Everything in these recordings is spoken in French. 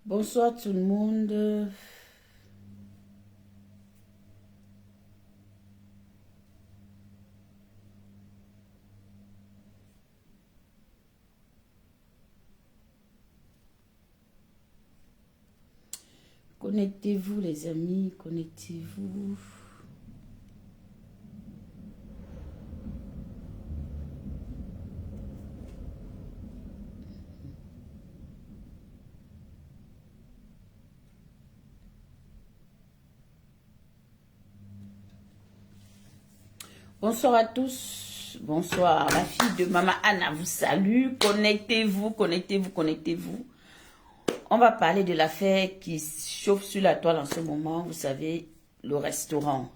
Bonsoir tout le monde. Connectez-vous les amis, connectez-vous. Bonsoir à tous. Bonsoir. La fille de Maman Anna vous salue. Connectez-vous, connectez-vous, connectez-vous. On va parler de l'affaire qui chauffe sur la toile en ce moment. Vous savez, le restaurant.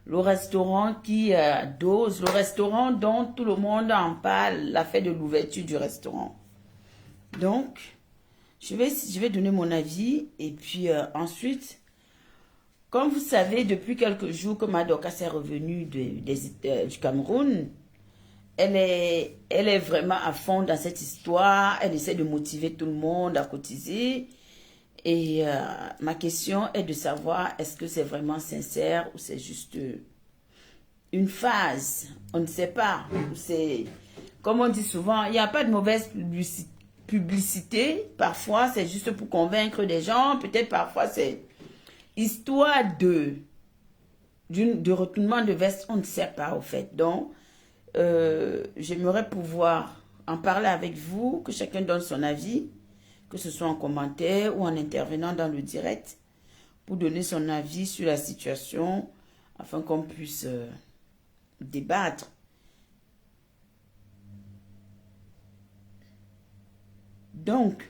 Le restaurant qui dose, le restaurant dont tout le monde en parle, l'affaire de l'ouverture du restaurant. Donc, je vais donner mon avis et puis ensuite, comme vous savez, depuis quelques jours que Madoka s'est revenue du Cameroun, elle est vraiment à fond dans cette histoire. Elle essaie de motiver tout le monde à cotiser. Et ma question est de savoir est-ce que c'est vraiment sincère ou c'est juste une phase. On ne sait pas. C'est, comme on dit souvent, il n'y a pas de mauvaise publicité. Parfois, c'est juste pour convaincre des gens. Peut-être parfois, c'est histoire de retournement de veste. On ne sait pas, au fait. Donc, j'aimerais pouvoir en parler avec vous, que chacun donne son avis, que ce soit en commentaire ou en intervenant dans le direct, pour donner son avis sur la situation, afin qu'on puisse débattre. Donc,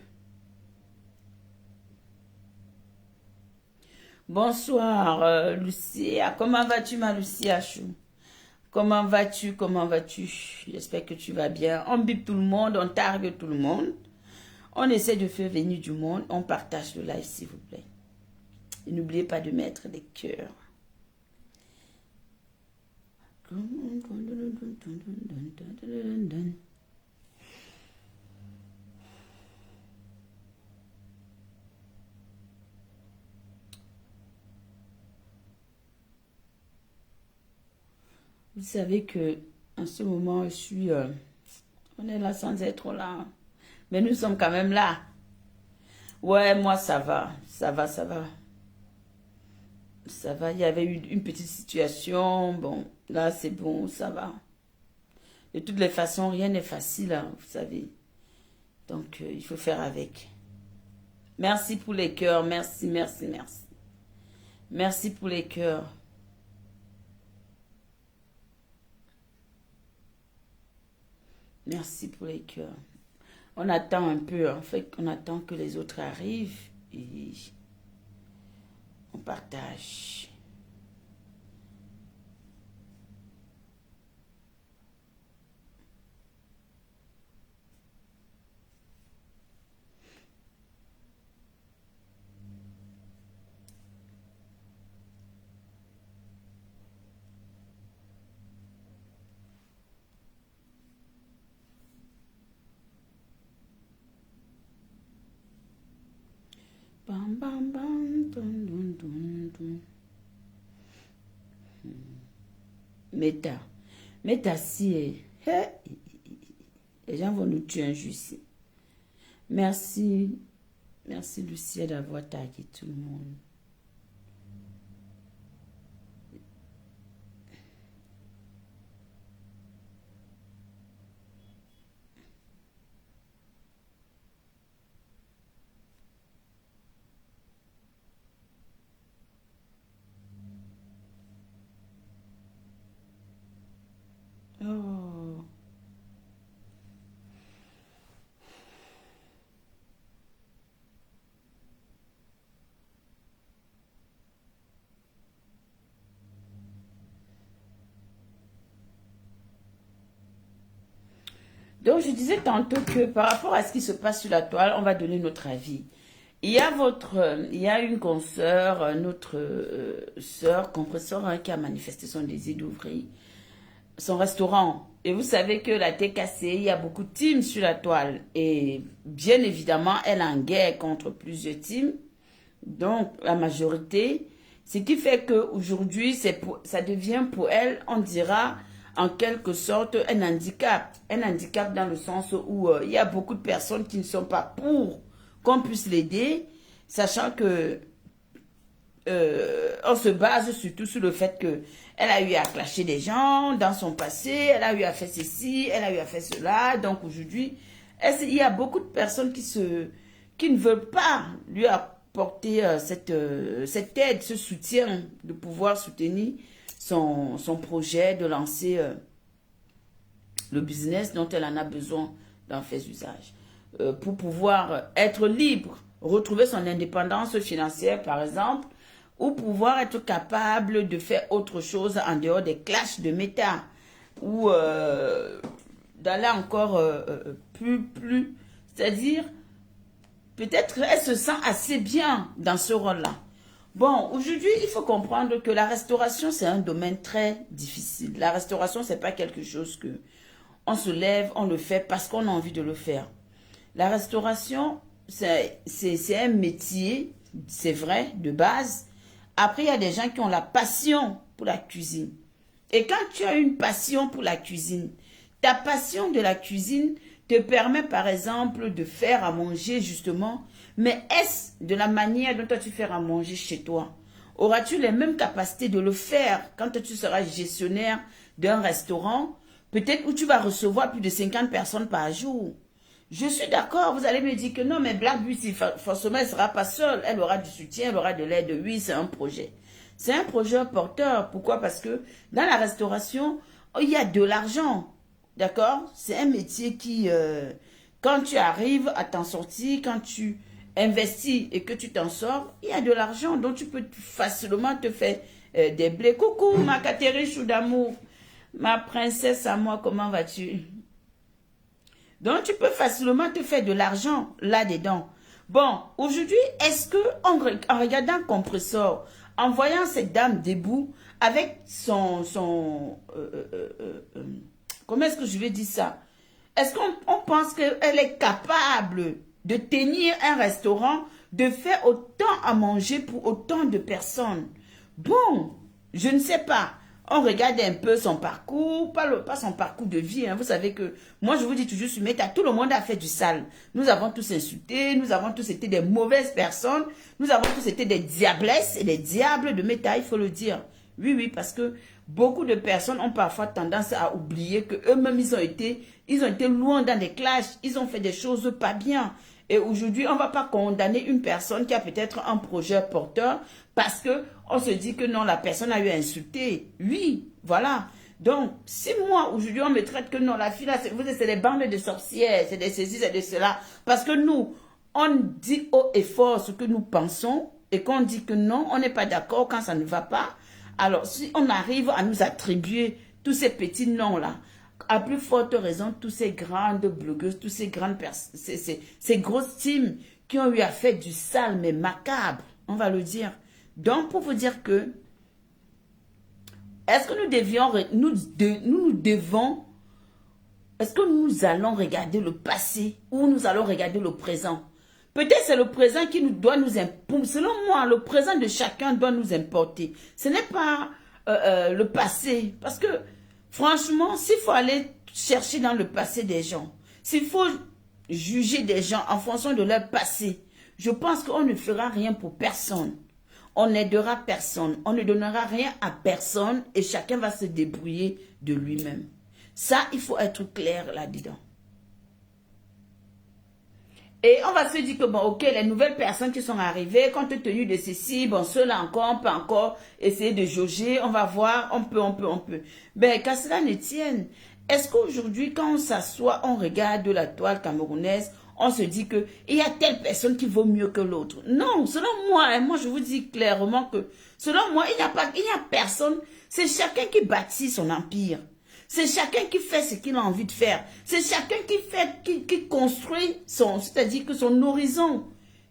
bonsoir Lucia. Comment vas-tu ma Lucia Chou? Comment vas-tu? Comment vas-tu? J'espère que tu vas bien. On bip tout le monde, on targue tout le monde. On essaie de faire venir du monde. On partage le live s'il vous plaît. Et n'oubliez pas de mettre des cœurs. Vous savez que en ce moment, je suis... on est là sans être là. Mais nous sommes quand même là. Ouais, moi, ça va. Ça va, ça va. Ça va. Il y avait eu une petite situation. Bon, là, c'est bon, ça va. De toutes les façons, rien n'est facile, hein, vous savez. Donc, il faut faire avec. Merci pour les cœurs. Merci, merci, merci. Merci pour les cœurs. Merci pour les cœurs. On attend un peu, en fait, on attend que les autres arrivent et on partage. Bam, bam, bam, dun, dun, dun, dun. Meta. Meta, si. Les gens vont nous tuer un jour ici. Merci. Merci, Lucia, d'avoir tagué tout le monde. Oh. Donc, je disais tantôt que par rapport à ce qui se passe sur la toile, on va donner notre avis. Il y a une consoeur, notre sœur, compresseur, hein, qui a manifesté son désir d'ouvrir son restaurant. Et vous savez que la TKC, il y a beaucoup de teams sur la toile. Et bien évidemment, elle est en guerre contre plusieurs teams. Donc, la majorité. Ce qui fait qu'aujourd'hui, ça devient pour elle, on dira, en quelque sorte, un handicap. Un handicap dans le sens où il y a beaucoup de personnes qui ne sont pas pour qu'on puisse l'aider, sachant que on se base surtout sur le fait que elle a eu à clasher des gens dans son passé, elle a eu à faire ceci, elle a eu à faire cela. Donc aujourd'hui, il y a beaucoup de personnes qui ne veulent pas lui apporter cette aide, ce soutien, de pouvoir soutenir son projet, de lancer le business dont elle en a besoin d'en faire usage. Pour pouvoir être libre, retrouver son indépendance financière par exemple, ou pouvoir être capable de faire autre chose en dehors des clashs de méta, ou d'aller encore plus, c'est-à-dire, peut-être elle se sent assez bien dans ce rôle-là. Bon, aujourd'hui, il faut comprendre que la restauration, c'est un domaine très difficile. La restauration, c'est pas quelque chose que on se lève, on le fait parce qu'on a envie de le faire. La restauration, c'est un métier, c'est vrai, de base. Après, il y a des gens qui ont la passion pour la cuisine. Et quand tu as une passion pour la cuisine, ta passion de la cuisine te permet par exemple de faire à manger justement, mais est-ce de la manière dont toi tu fais à manger chez toi? Auras-tu les mêmes capacités de le faire quand tu seras gestionnaire d'un restaurant, peut-être où tu vas recevoir plus de 50 personnes par jour? Je suis d'accord, vous allez me dire que non, mais Black Beauty, forcément, elle ne sera pas seule. Elle aura du soutien, elle aura de l'aide. Oui, c'est un projet. C'est un projet porteur. Pourquoi? Parce que dans la restauration, il y a de l'argent. D'accord? C'est un métier qui, quand tu arrives à t'en sortir, quand tu investis et que tu t'en sors, il y a de l'argent. Donc, tu peux facilement te faire des blés. Coucou, ma Catherine Chou d'amour. Ma princesse à moi, comment vas-tu? Donc, tu peux facilement te faire de l'argent là-dedans. Bon, aujourd'hui, est-ce que en regardant le compresseur, en voyant cette dame debout, avec comment est-ce que je vais dire ça? Est-ce qu'on pense qu'elle est capable de tenir un restaurant, de faire autant à manger pour autant de personnes? Bon, je ne sais pas. On regarde un peu son parcours, pas son parcours de vie. Hein. Vous savez que, moi je vous dis toujours sur Meta, tout le monde a fait du sale. Nous avons tous insulté, nous avons tous été des mauvaises personnes, nous avons tous été des diablesses et des diables de Meta, il faut le dire. Oui, oui, parce que beaucoup de personnes ont parfois tendance à oublier qu'eux-mêmes, ils ont été loin dans des clashs, ils ont fait des choses pas bien. Et aujourd'hui, on ne va pas condamner une personne qui a peut-être un projet porteur parce que on se dit que non, la personne a eu à insulter. Oui, voilà. Donc, si moi, aujourd'hui, on me traite que non, la fille là, c'est des bandes de sorcières, c'est des ceci, c'est de cela. Parce que nous, on dit haut et fort ce que nous pensons et qu'on dit que non, on n'est pas d'accord quand ça ne va pas. Alors, si on arrive à nous attribuer tous ces petits noms-là, à plus forte raison, tous ces grandes blogueuses, tous ces grandes personnes, ces grosses teams qui ont eu à faire du sale, mais macabre, on va le dire. Donc, pour vous dire que, est-ce que nous devons, est-ce que nous allons regarder le passé ou nous allons regarder le présent? Peut-être c'est le présent qui doit nous importer. Selon moi, le présent de chacun doit nous importer. Ce n'est pas le passé. Parce que, franchement, s'il faut aller chercher dans le passé des gens, s'il faut juger des gens en fonction de leur passé, je pense qu'on ne fera rien pour personne. On n'aidera personne. On ne donnera rien à personne et chacun va se débrouiller de lui-même. Ça, il faut être clair là-dedans. Et on va se dire que, bon, ok, les nouvelles personnes qui sont arrivées, compte tenu de ceci, bon, ceux-là encore, on peut encore essayer de jauger, on va voir, on peut. Ben, qu'à cela ne tienne, est-ce qu'aujourd'hui, quand on s'assoit, on regarde la toile camerounaise, on se dit que il y a telle personne qui vaut mieux que l'autre? Non, selon moi, hein, moi je vous dis clairement que, selon moi, il n'y a personne, c'est chacun qui bâtit son empire. C'est chacun qui fait ce qu'il a envie de faire. C'est chacun qui construit c'est-à-dire que son horizon,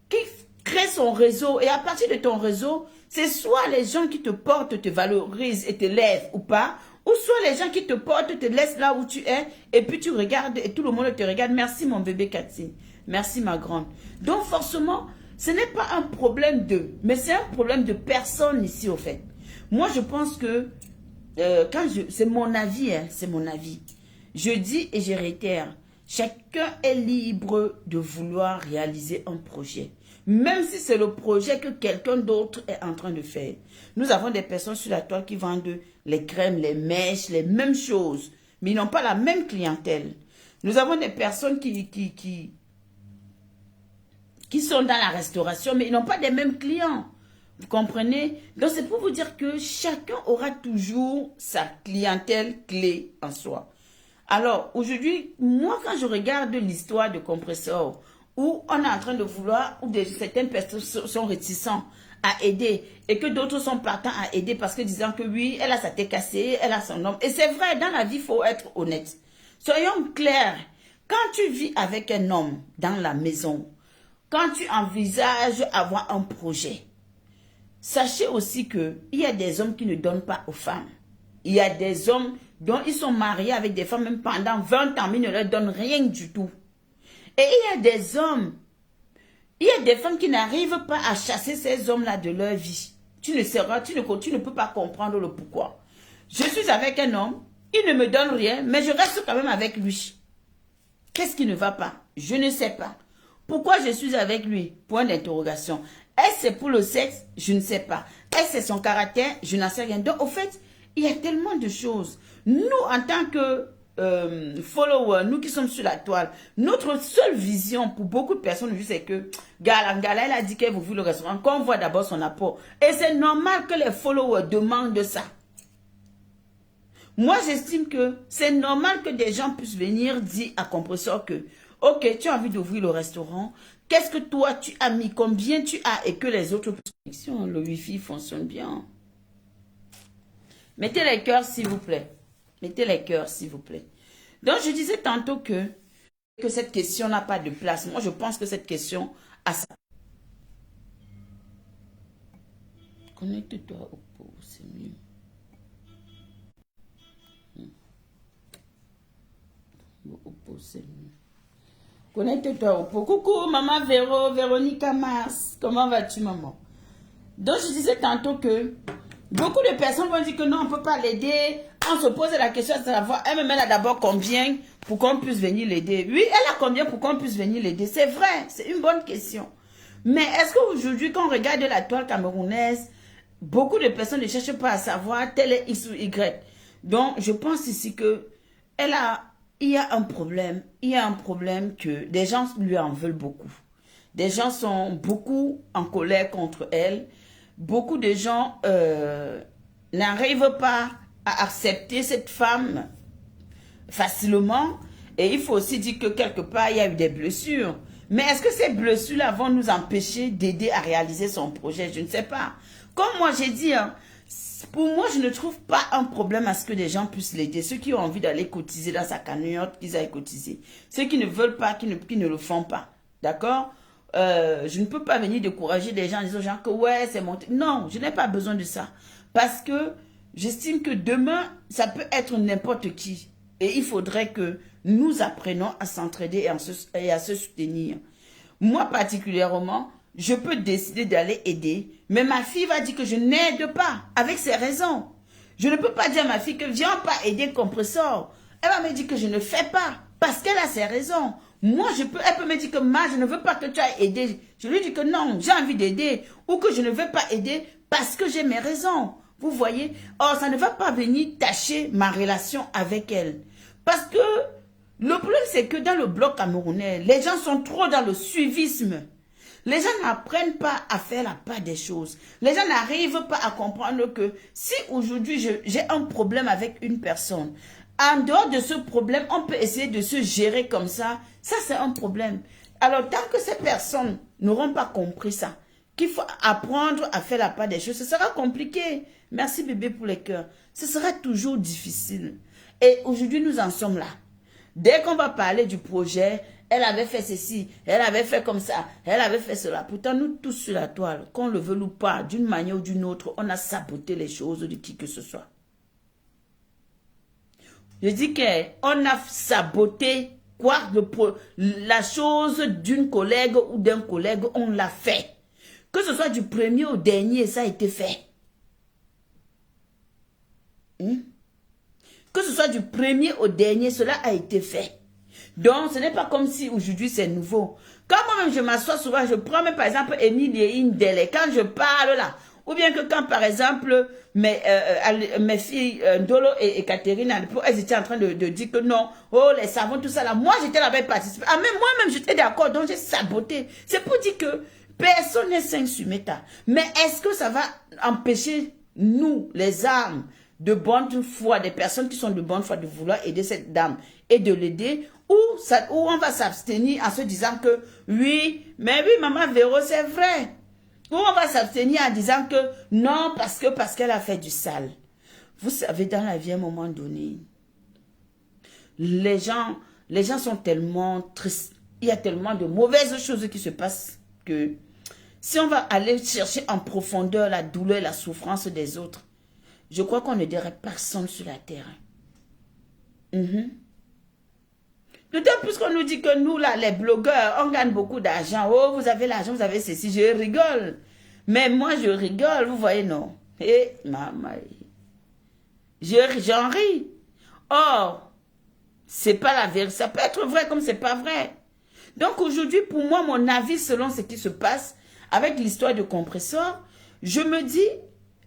qui crée son réseau. Et à partir de ton réseau, c'est soit les gens qui te portent, te valorisent et te lèvent ou pas, Ou soit les gens qui te portent, te laissent là où tu es, et puis tu regardes, et tout le monde te regarde. Merci mon bébé Cathy. Merci ma grande. Donc forcément, ce n'est pas un problème de, mais c'est un problème de personne ici au fait. Moi je pense que, c'est mon avis, hein, c'est mon avis. Je dis et je réitère, chacun est libre de vouloir réaliser un projet. Même si c'est le projet que quelqu'un d'autre est en train de faire. Nous avons des personnes sur la toile qui vendent les crèmes, les mèches, les mêmes choses. Mais ils n'ont pas la même clientèle. Nous avons des personnes qui sont dans la restauration, mais ils n'ont pas les mêmes clients. Vous comprenez? Donc c'est pour vous dire que chacun aura toujours sa clientèle clé en soi. Alors aujourd'hui, moi quand je regarde l'histoire de Compressor, où on est en train de vouloir, où certaines personnes sont réticentes à aider, et que d'autres sont partants à aider parce que disant que oui, elle a sa tête cassée, elle a son homme. Et c'est vrai, dans la vie, il faut être honnête. Soyons clairs, quand tu vis avec un homme dans la maison, quand tu envisages avoir un projet, sachez aussi qu'il y a des hommes qui ne donnent pas aux femmes. Il y a des hommes dont ils sont mariés avec des femmes même pendant 20 ans, mais ils ne leur donnent rien du tout. Et il y a des hommes, il y a des femmes qui n'arrivent pas à chasser ces hommes-là de leur vie. Tu ne peux pas comprendre le pourquoi. Je suis avec un homme, il ne me donne rien, mais je reste quand même avec lui. Qu'est-ce qui ne va pas? Je ne sais pas. Pourquoi je suis avec lui? Point d'interrogation. Est-ce c'est pour le sexe? Je ne sais pas. Est-ce c'est son caractère? Je n'en sais rien. Donc, au fait, il y a tellement de choses. Nous, en tant que followers, nous qui sommes sur la toile, notre seule vision pour beaucoup de personnes, c'est que Gala, elle a dit qu'elle veut le restaurant, qu'on voit d'abord son apport. Et c'est normal que les followers demandent ça. Moi, j'estime que c'est normal que des gens puissent venir dire à Compressor que, ok, tu as envie d'ouvrir le restaurant, qu'est-ce que toi tu as mis, combien tu as, et que les autres puissent. Le Wi-Fi fonctionne bien. Mettez les cœurs, s'il vous plaît. Mettez les cœurs, s'il vous plaît. Donc, je disais tantôt que cette question n'a pas de place. Moi, je pense que cette question a sa... Connecte-toi au pot, c'est mieux. Au pot, c'est mieux. Connecte-toi au pot. Coucou, maman Véronique Mars. Comment vas-tu, maman? Donc, je disais tantôt que beaucoup de personnes vont dire que non, on ne peut pas l'aider. On se pose la question de savoir, elle me met là d'abord combien pour qu'on puisse venir l'aider. Oui, elle a combien pour qu'on puisse venir l'aider. C'est vrai, c'est une bonne question. Mais est-ce qu'aujourd'hui, quand on regarde la toile camerounaise, beaucoup de personnes ne cherchent pas à savoir tel est X ou Y. Donc, je pense ici que il y a un problème. Il y a un problème que des gens lui en veulent beaucoup. Des gens sont beaucoup en colère contre elle. Beaucoup de gens n'arrivent pas à accepter cette femme facilement. Et il faut aussi dire que quelque part, il y a eu des blessures. Mais est-ce que ces blessures-là vont nous empêcher d'aider à réaliser son projet? Je ne sais pas. Comme moi, j'ai dit, hein, pour moi, je ne trouve pas un problème à ce que des gens puissent l'aider. Ceux qui ont envie d'aller cotiser dans sa cagnotte, qu'ils aillent cotiser. Ceux qui ne veulent pas, qui ne le font pas. D'accord? Je ne peux pas venir décourager des gens en disant genre que ouais, c'est mon... Non, je n'ai pas besoin de ça. Parce que j'estime que demain, ça peut être n'importe qui. Et il faudrait que nous apprenions à s'entraider et à se soutenir. Moi particulièrement, je peux décider d'aller aider, mais ma fille va dire que je n'aide pas, avec ses raisons. Je ne peux pas dire à ma fille que viens pas aider Compressor. Elle va me dire que je ne fais pas, parce qu'elle a ses raisons. Moi, elle peut me dire que je ne veux pas que tu ailles aider. Je lui dis que non, j'ai envie d'aider, ou que je ne veux pas aider parce que j'ai mes raisons. Vous voyez? Or, ça ne va pas venir tâcher ma relation avec elle. Parce que le problème, c'est que dans le bloc camerounais, les gens sont trop dans le suivisme. Les gens n'apprennent pas à faire la part des choses. Les gens n'arrivent pas à comprendre que si aujourd'hui j'ai un problème avec une personne, en dehors de ce problème, on peut essayer de se gérer comme ça. Ça, c'est un problème. Alors, tant que ces personnes n'auront pas compris ça, qu'il faut apprendre à faire la part des choses, ce sera compliqué. Merci bébé pour les cœurs. Ce sera toujours difficile. Et aujourd'hui, nous en sommes là. Dès qu'on va parler du projet, elle avait fait ceci, elle avait fait comme ça, elle avait fait cela. Pourtant, nous tous sur la toile, qu'on le veuille ou pas, d'une manière ou d'une autre, on a saboté les choses de qui que ce soit. Je dis qu'on a saboté quoi, la chose d'une collègue ou d'un collègue, on l'a fait. Que ce soit du premier au dernier, ça a été fait. Que ce soit du premier au dernier, cela a été fait. Donc, ce n'est pas comme si aujourd'hui c'est nouveau. Quand moi-même je m'assois souvent, je prends même par exemple Émile et Indele, quand je parle là, ou bien que quand par exemple mes filles Ndolo et Catherine, elles étaient en train de dire que non, oh les savons, tout ça là, moi j'étais là-bas participer. Ah, même moi-même j'étais d'accord, donc j'ai saboté. C'est pour dire que personne n'est saint sur Meta. Mais est-ce que ça va empêcher nous, les âmes, de bonne foi, des personnes qui sont de bonne foi, de vouloir aider cette dame et de l'aider, ou on va s'abstenir en se disant que oui, mais oui, maman Véro, c'est vrai. Ou on va s'abstenir en disant que non, parce qu'elle a fait du sale. Vous savez, dans la vie, à un moment donné, les gens sont tellement tristes. Il y a tellement de mauvaises choses qui se passent que si on va aller chercher en profondeur la douleur et la souffrance des autres, je crois qu'on ne dirait personne sur la terre. D'autant plus qu'on nous dit que nous, là, les blogueurs, on gagne beaucoup d'argent. Oh, vous avez l'argent, vous avez ceci. Je rigole. Mais moi, je rigole, vous voyez, non. Eh, maman. J'en ris. Or, c'est pas la vérité. Ça peut être vrai comme c'est pas vrai. Donc aujourd'hui, pour moi, mon avis selon ce qui se passe avec l'histoire de compresseur, je me dis,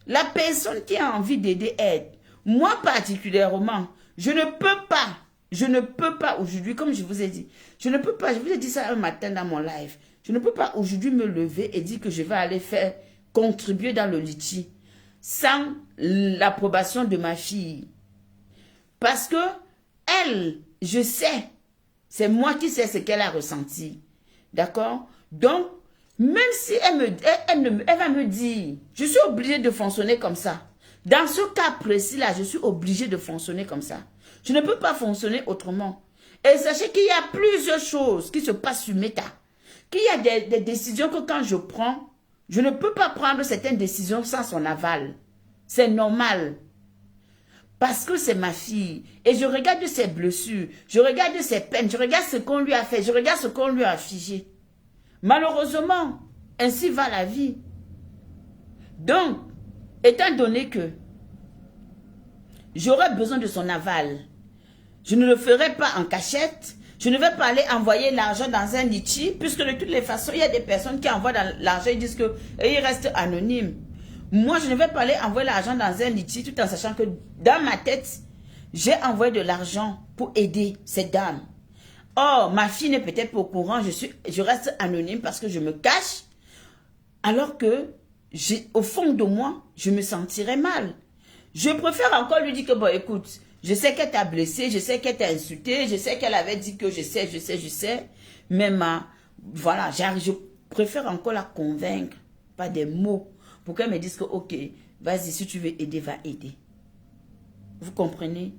la personne qui a envie d'aider aide. Moi particulièrement, je ne peux pas aujourd'hui, comme je vous ai dit, je ne peux pas, je vous ai dit ça un matin dans mon live, je ne peux pas aujourd'hui me lever et dire que je vais aller faire contribuer dans le litchi sans l'approbation de ma fille. Parce que elle, je sais, c'est moi qui sais ce qu'elle a ressenti. D'accord? Donc, même si elle va me dire, je suis obligée de fonctionner comme ça. Dans ce cas précis-là, je suis obligée de fonctionner comme ça. Je ne peux pas fonctionner autrement. Et sachez qu'il y a plusieurs choses qui se passent sur Meta. Qu'il y a des décisions que quand je prends, je ne peux pas prendre certaines décisions sans son aval. C'est normal. Parce que c'est ma fille. Et je regarde ses blessures, je regarde ses peines, je regarde ce qu'on lui a fait, je regarde ce qu'on lui a affligé. Malheureusement, ainsi va la vie. Donc, étant donné que j'aurais besoin de son aval, je ne le ferai pas en cachette, je ne vais pas aller envoyer l'argent dans un litchi, puisque de toutes les façons, il y a des personnes qui envoient l'argent et disent qu'ils restent anonymes. Moi, je ne vais pas aller envoyer l'argent dans un litchi tout en sachant que dans ma tête, j'ai envoyé de l'argent pour aider cette dame. Or, ma fille n'est peut-être pas au courant, je reste anonyme parce que je me cache, alors que, au fond de moi, je me sentirais mal. Je préfère encore lui dire que, bon, écoute, je sais qu'elle t'a blessé, je sais qu'elle t'a insulté, je sais qu'elle avait dit que je sais, mais voilà, je préfère encore la convaincre, pas des mots, pour qu'elle me dise que, ok, vas-y, si tu veux aider, va aider. Vous comprenez?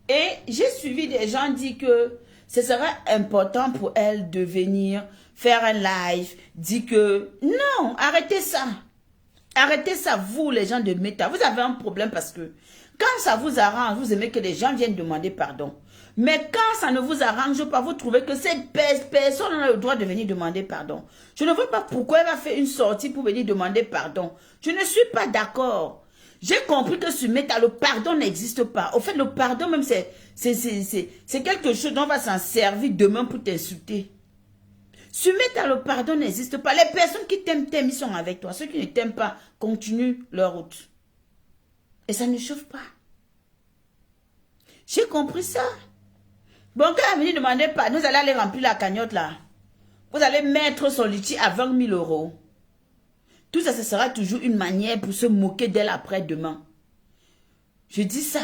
Et j'ai suivi des gens dire que ce serait important pour elle de venir faire un live, dire que non, arrêtez ça. Arrêtez ça, vous les gens de Meta. Vous avez un problème parce que quand ça vous arrange, vous aimez que les gens viennent demander pardon. Mais quand ça ne vous arrange pas, vous trouvez que cette personne a le droit de venir demander pardon. Je ne vois pas pourquoi elle va faire une sortie pour venir demander pardon. Je ne suis pas d'accord. J'ai compris que sur Meta, le pardon n'existe pas. Au fait, le pardon même, c'est quelque chose dont on va s'en servir demain pour t'insulter. Sur Meta, le pardon n'existe pas. Les personnes qui t'aiment, ils sont avec toi. Ceux qui ne t'aiment pas, continuent leur route. Et ça ne chauffe pas. J'ai compris ça. Bon, quand elle est venue demander pardon, vous allez aller remplir la cagnotte là. Vous allez mettre son litchi à 20 000 €. Tout ça, ce sera toujours une manière pour se moquer d'elle après-demain. Je dis ça.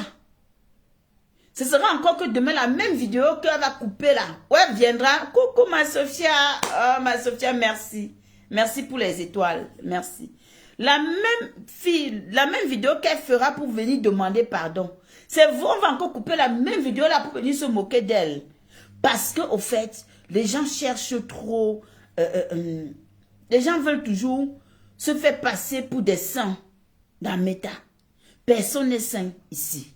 Ce sera encore que demain, la même vidéo qu'elle va couper là. Ouais, elle viendra. Coucou ma Sophia. Oh, ma Sophia, merci. Merci pour les étoiles. Merci. La même vidéo qu'elle fera pour venir demander pardon. C'est vous, on va encore couper la même vidéo là pour venir se moquer d'elle. Parce que, au fait, les gens cherchent trop. Les gens veulent toujours se faire passer pour des saints dans Meta. Personne n'est saint ici.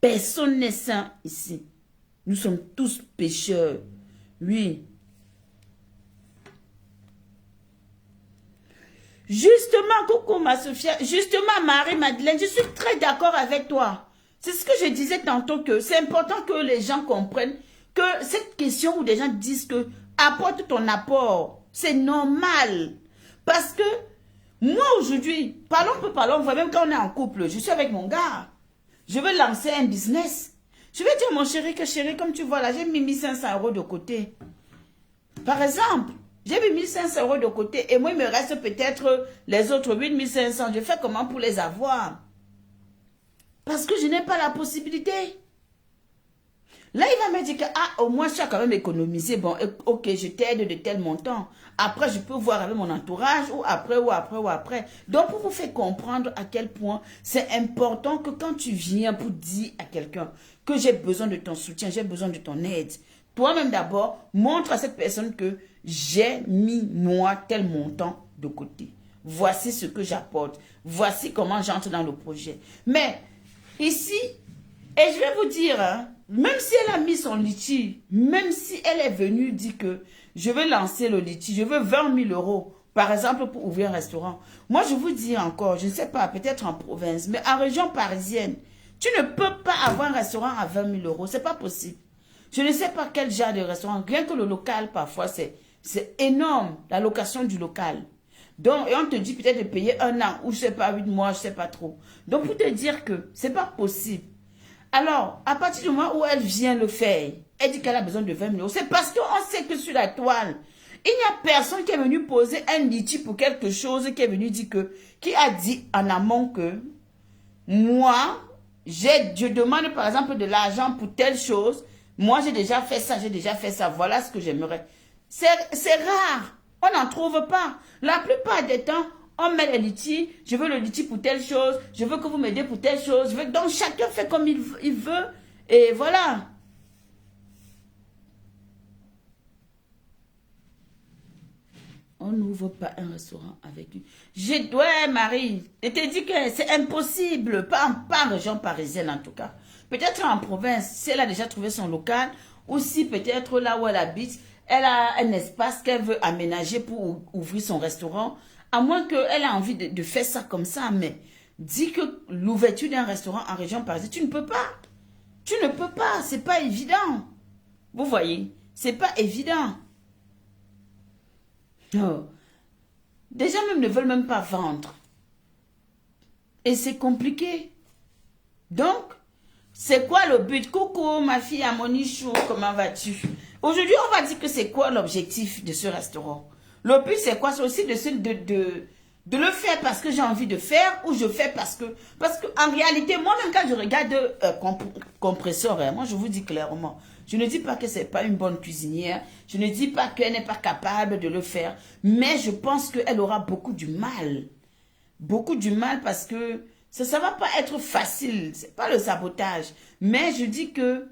Personne n'est saint ici. Nous sommes tous pécheurs. Oui. Justement, coucou ma Sophia, justement Marie-Madeleine, je suis très d'accord avec toi. C'est ce que je disais tantôt, que c'est important que les gens comprennent que cette question où des gens disent que apporte ton apport, c'est normal. Parce que moi aujourd'hui, parlons, même quand on est en couple, je suis avec mon gars, je veux lancer un business. Je vais dire à mon chéri que chéri, comme tu vois là, j'ai mis 1500 € de côté. Par exemple, j'ai mis 1500 € de côté et moi il me reste peut-être les autres 8500. Je fais comment pour les avoir? Parce que je n'ai pas la possibilité. Là, il va me dire que, ah, au moins, je suis quand même économisé. Bon, ok, je t'aide de tel montant. Après, je peux voir avec mon entourage, ou après, ou après, ou après. Donc, pour vous faire comprendre à quel point c'est important que quand tu viens pour dire à quelqu'un que j'ai besoin de ton soutien, j'ai besoin de ton aide, toi-même d'abord, montre à cette personne que j'ai mis, moi, tel montant de côté. Voici ce que j'apporte. Voici comment j'entre dans le projet. Mais, ici, et je vais vous dire, hein, même si elle a mis son litchi, même si elle est venue dire que je veux lancer le litchi, je veux 20 000 €, par exemple, pour ouvrir un restaurant. Moi, je vous dis encore, je ne sais pas, peut-être en province, mais en région parisienne, tu ne peux pas avoir un restaurant à 20 000 €. C'est pas possible. Je ne sais pas quel genre de restaurant. Rien que le local, parfois, c'est énorme, la location du local. Donc, et on te dit peut-être de payer 1 an, ou je ne sais pas, 8 mois, je ne sais pas trop. Donc, pour te dire que ce n'est pas possible. Alors, à partir du moment où elle vient le faire, elle dit qu'elle a besoin de 20 000 €. C'est parce qu'on sait que sur la toile, il n'y a personne qui est venu poser un litige pour quelque chose, qui est venu dire que, qui a dit en amont que, moi, je demande par exemple de l'argent pour telle chose, moi j'ai déjà fait ça, voilà ce que j'aimerais. C'est rare, on n'en trouve pas. La plupart des temps, on met les litiges, je veux le litige pour telle chose, je veux que vous m'aidez pour telle chose, donc chacun fait comme il veut, et voilà. On n'ouvre pas un restaurant avec lui. Ouais, Marie, je te dis que c'est impossible, pas en région parisienne en tout cas. Peut-être en province, si elle a déjà trouvé son local, ou si peut-être là où elle habite, elle a un espace qu'elle veut aménager pour ouvrir son restaurant, à moins qu'elle ait envie de faire ça comme ça, mais dis que l'ouverture d'un restaurant en région parisienne, tu ne peux pas. Tu ne peux pas, c'est pas évident. Vous voyez, c'est pas évident. Oh. Des gens même ne veulent même pas vendre. Et c'est compliqué. Donc, c'est quoi le but? Coucou, ma fille Amonichou, comment vas-tu? Aujourd'hui, on va dire que c'est quoi l'objectif de ce restaurant? Le but, c'est quoi? C'est aussi de le faire parce que j'ai envie de faire ou je fais parce que en réalité, moi-même quand je regarde Compresseur, moi je vous dis clairement, je ne dis pas que c'est pas une bonne cuisinière, je ne dis pas qu'elle n'est pas capable de le faire, mais je pense qu'elle aura beaucoup du mal. Beaucoup du mal parce que ça ne va pas être facile, c'est pas le sabotage. Mais je dis que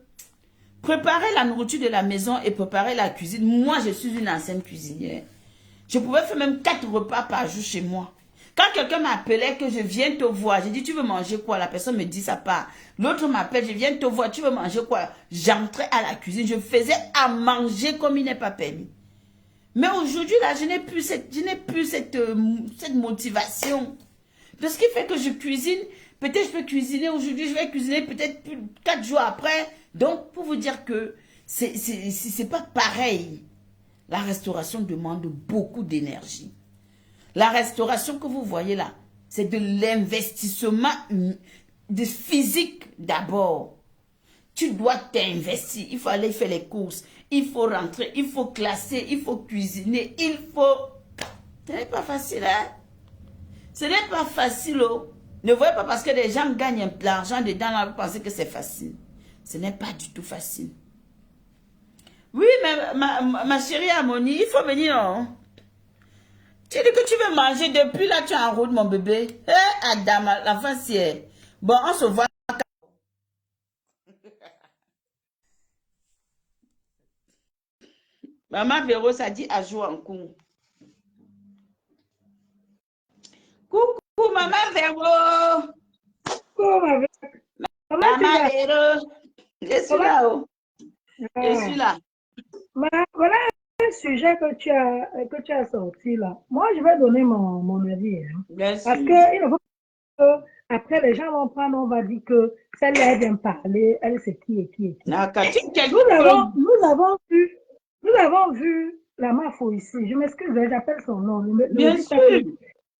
préparer la nourriture de la maison et préparer la cuisine, moi je suis une ancienne cuisinière. Je pouvais faire même 4 repas par jour chez moi. Quand quelqu'un m'appelait que je viens te voir, j'ai dit tu veux manger quoi? La personne me dit ça part. L'autre m'appelle, je viens te voir, tu veux manger quoi? J'entrais à la cuisine, je faisais à manger comme il n'est pas permis. Mais aujourd'hui là, je n'ai plus cette motivation. De ce qui fait que je cuisine, peut-être je peux cuisiner aujourd'hui, je vais cuisiner peut-être 4 jours après. Donc pour vous dire que c'est pas pareil. La restauration demande beaucoup d'énergie. La restauration que vous voyez là, c'est de l'investissement de physique d'abord. Tu dois t'investir. Il faut aller faire les courses. Il faut rentrer. Il faut classer. Il faut cuisiner. Il faut... Ce n'est pas facile, hein? Ce n'est pas facile, oh. Ne voyez pas parce que les gens gagnent de l'argent dedans, là, vous pensez que c'est facile. Ce n'est pas du tout facile. Oui, mais ma chérie Amoni, il faut venir. Hein. Tu dis que tu veux manger depuis là, tu es en route, mon bébé. Eh, Adam, la face est. Bon, on se voit. Maman Véro, ça dit à jouer en cours. Coucou, maman Véro. Comment Comment tu Maman vas? Léro, je suis là. Oh. Je suis là. Voilà un sujet que tu as sorti là. Moi, je vais donner mon avis. Hein. Bien Parce sûr. que il ne faut pas que après les gens vont prendre, on va dire que celle-là, elle vient parler, elle c'est qui et qui et qui. Nous avons vu la Mafo ici. Je m'excuse, j'appelle son nom. Bien sûr.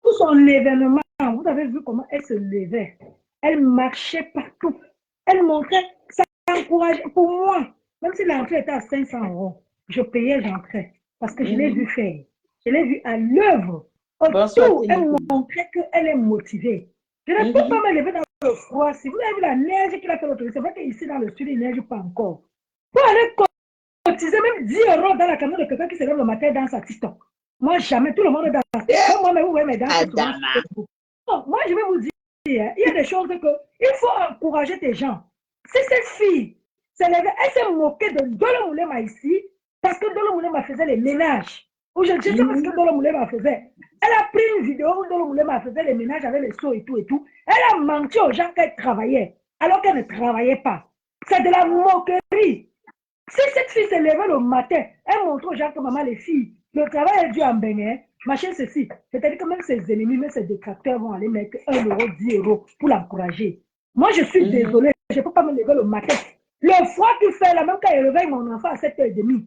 Tout son événement, vous avez vu comment elle se levait. Elle marchait partout. Elle montrait, ça encourageait. Pour moi, même si l'entrée était à 500 €, je payais, j'entrais. Parce que je l'ai vu faire. Je l'ai vu à l'œuvre. Autour, elle montrait qu'elle est motivée. Je ne peux pas me lever dans le froid. Si vous avez vu la neige qu'il a fait l'autre jour, c'est vrai qu'ici dans le sud, il neige pas encore. Pour aller cotiser même 10 € dans la camion de quelqu'un qui se lève le matin dans sa TikTok. Moi, jamais. Tout le monde danse. Moi-même, vous voyez mes danses souvent sur Facebook. Donc, moi, je vais vous dire, il y a des choses que il faut encourager tes gens. Si cette fille s'est levée, elle s'est moquée de Dolo Moulema ici, parce que Dolo Moulema faisait les ménages. Ou je ne sais pas ce que Dolo Moulema faisait. Elle a pris une vidéo où Dolo Moulema faisait les ménages avec les seaux et tout et tout. Elle a menti aux gens qu'elle travaillait, alors qu'elle ne travaillait pas. C'est de la moquerie. Si cette fille s'est levée le matin, elle montre aux gens que maman, les filles, le travail est dû en baigner, machin, ceci. C'est-à-dire que même ses ennemis, même ses détracteurs vont aller mettre 1 €, 10 € pour l'encourager. Moi, je suis désolée, je ne peux pas me lever le matin. Le froid qu'il fait là, même quand il réveille mon enfant à 7h30,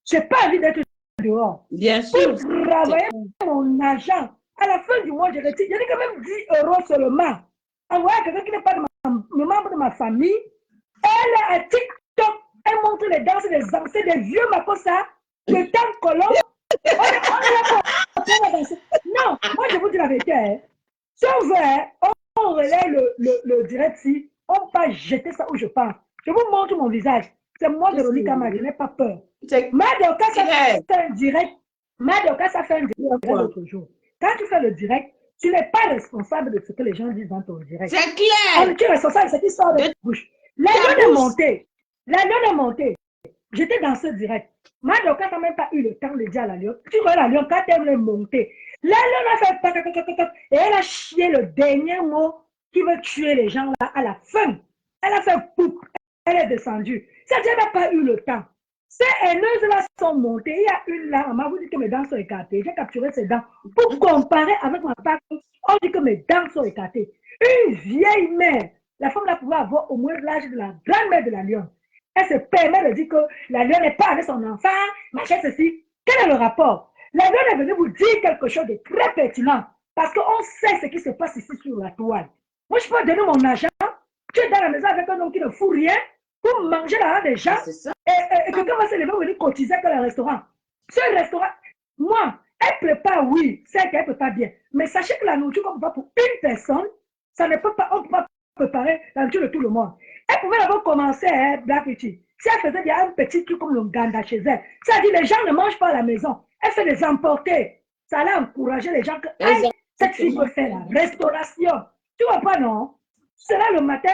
je n'ai pas envie d'être dehors. Bien sûr. Pour travailler mon argent. À la fin du mois, je retire. Je dis quand même 10 € seulement. Envoyer quelqu'un qui n'est pas de membre de ma famille, elle a TikTok. Elle montre les danses des anciens, des vieux Makossa, le temps colon. On est là pour danser. Non, moi je vous dis la vérité. Hein. Si on veut, hein, on relaie le direct si on va jeter ça où je pense. Je vous montre mon visage. C'est moi, Véronica Ama, je n'ai pas peur. Madoka, ça fait un direct. Madoka, ça fait un direct l'autre jour. Quand tu fais le direct, tu n'es pas responsable de ce que les gens disent dans ton direct. C'est clair. Tu es responsable de ce qui sort de ta bouche. La lune est montée. La lune est montée. J'étais dans ce direct. Madoka n'a même pas eu le temps de dire à la lion. Tu vois la lion, quand elle est montée, la lion a fait et elle a chié le dernier mot qui veut tuer les gens là à la fin. Elle a fait poup. Elle est descendue. C'est-à-dire qu'elle n'a pas eu le temps. Ces haineuses-là sont montées. Il y a une là, on m'a dit que mes dents sont écartées. J'ai capturé ses dents. Pour comparer avec ma part, on dit que mes dents sont écartées. Une vieille mère, la femme là pouvait avoir au moins l'âge de la grand-mère de la lionne. Elle se permet de dire que la lionne n'est pas avec son enfant, machin, ceci. Quel est le rapport? La lionne est venue vous dire quelque chose de très pertinent. Parce qu'on sait ce qui se passe ici sur la toile. Moi, je peux donner mon argent. Tu es dans la maison avec un homme qui ne fout rien pour manger l'argent des gens. Et quelqu'un va se lever venir cotiser dans le restaurant. Ce restaurant, moi, elle prépare, oui, c'est qu'elle prépare bien. Mais sachez que la nourriture qu'on prépare pour une personne, ça ne peut pas, on ne peut pas préparer la nourriture de tout le monde. Elle pouvait d'abord commencer à être Black Petit. Si elle faisait un petit truc comme le Ganda chez elle, ça dit les gens ne mangent pas à la maison. Elle fait les emporter. Ça allait encourager les gens que cette fille peut faire la restauration. Tu vois pas, non? C'est là le matin.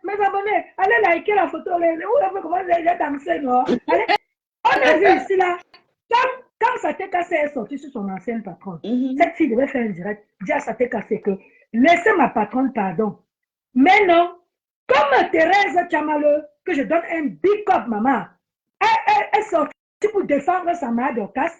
Mes abonnés, allez liker la photo. Vous avez comment j'ai dansé, non? Allez. On a vu ici, là. Quand Saté Kassé est sorti sur son ancienne patronne, cette fille devait faire un direct, dire à Saté Kassé que laissez ma patronne, pardon. Mais non, comme Thérèse Tchamale, que je donne un big up, maman, elle est sortie pour défendre sa mère d'Ocas.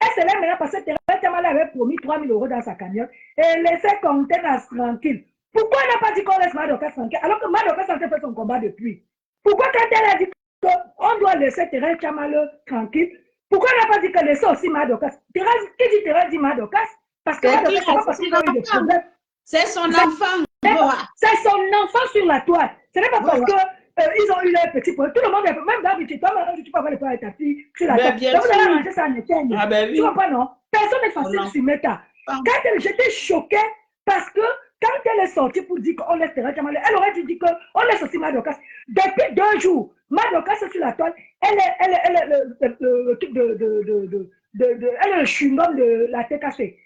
Elle se lève maintenant parce que Thérèse Tchamale avait promis 3 000 € dans sa cagnotte et laissait Container tranquille. Pourquoi elle n'a pas dit qu'on laisse Madoka tranquille alors que Madoka Santé fait son combat depuis? Pourquoi quand elle a dit qu'on doit laisser Thérèse Tchamale tranquille, pourquoi elle n'a pas dit qu'elle laissait aussi Madoka? Thérèse, qui dit Thérèse dit Madoka? Parce que Madoka, c'est pas parce qu'il a eu des problèmes. C'est son enfant. C'est son enfant sur la toile. Ce n'est pas parce que ils ont eu leur petit problème. Tout le monde, même d'habitude, toi, maintenant, tu peux avoir les problèmes avec ta fille sur la toile. Donc, vous allez ranger ça en éteigne. Tu vois pas, non? Personne n'est facile sur Meta. Quand j'étais choquée parce que quand elle est sortie pour dire qu'on laisse Thérèse Tchamale, elle aurait dû dire qu'on laisse aussi Madoka. Depuis 2 jours, Madoka est sur la toile. Elle est le truc elle est le chewing-gum de la TKC. Et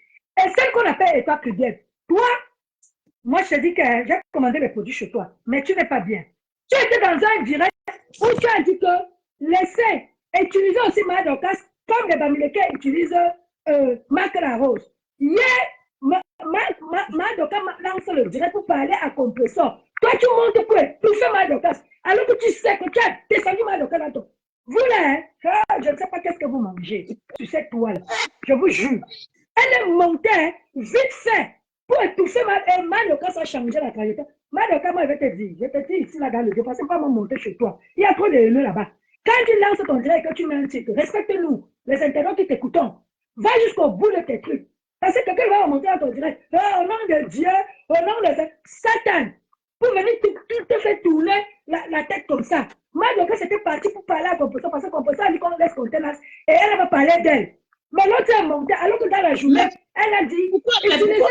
celle qu'on appelle état privière. Toi, moi, je te dis que j'ai commandé les produits chez toi, mais tu n'es pas bien. Tu étais dans un direct où tu as dit que laissez utiliser aussi Madoka comme les Bamileke utilisent Marc la Rose. Hier, Madoka lance le direct pour parler à Compressor. Toi, tu montes pour étouffer ma Dorcas, alors que tu sais que tu as descendu ma Dorcas dans ton. Vous là, hein, je ne sais pas qu'est-ce que vous mangez sur cette toile. Je vous jure. Elle est montée vite fait pour étouffer ma Dorcas a changé la trajectoire. Ma Dorcas, moi, je vais te dire ici, là, dans le Dieu, parce que pas monter chez toi. Il y a trop de nœuds là-bas. Quand tu lances ton direct et que tu mets un titre, respecte-nous, les internautes qui t'écoutons. Va jusqu'au bout de tes trucs. Parce que quelqu'un va monter à ton direct. Au nom de Dieu, au nom de Satan, pour venir te faire tourner la tête comme ça. Moi, donc, c'était parti pour parler à Composa, parce que Composa a dit qu'on laisse contenance et elle va parler d'elle. Mais l'autre est montée, alors que dans la journée, elle a dit. Pourquoi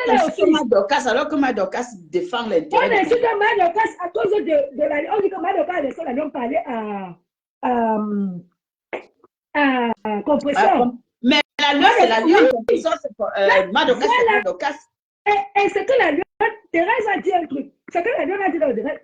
on insulte Madocas alors que Madocas défend l'intérêt? On insulte Madocas à cause de la. On dit que Madocas a laissé la lion parler à Compression. Mais la lion, c'est la lion. Madocas, c'est Madocas. Et c'est que la lion, Thérèse a dit un truc. C'est que la lion a dit dans le direct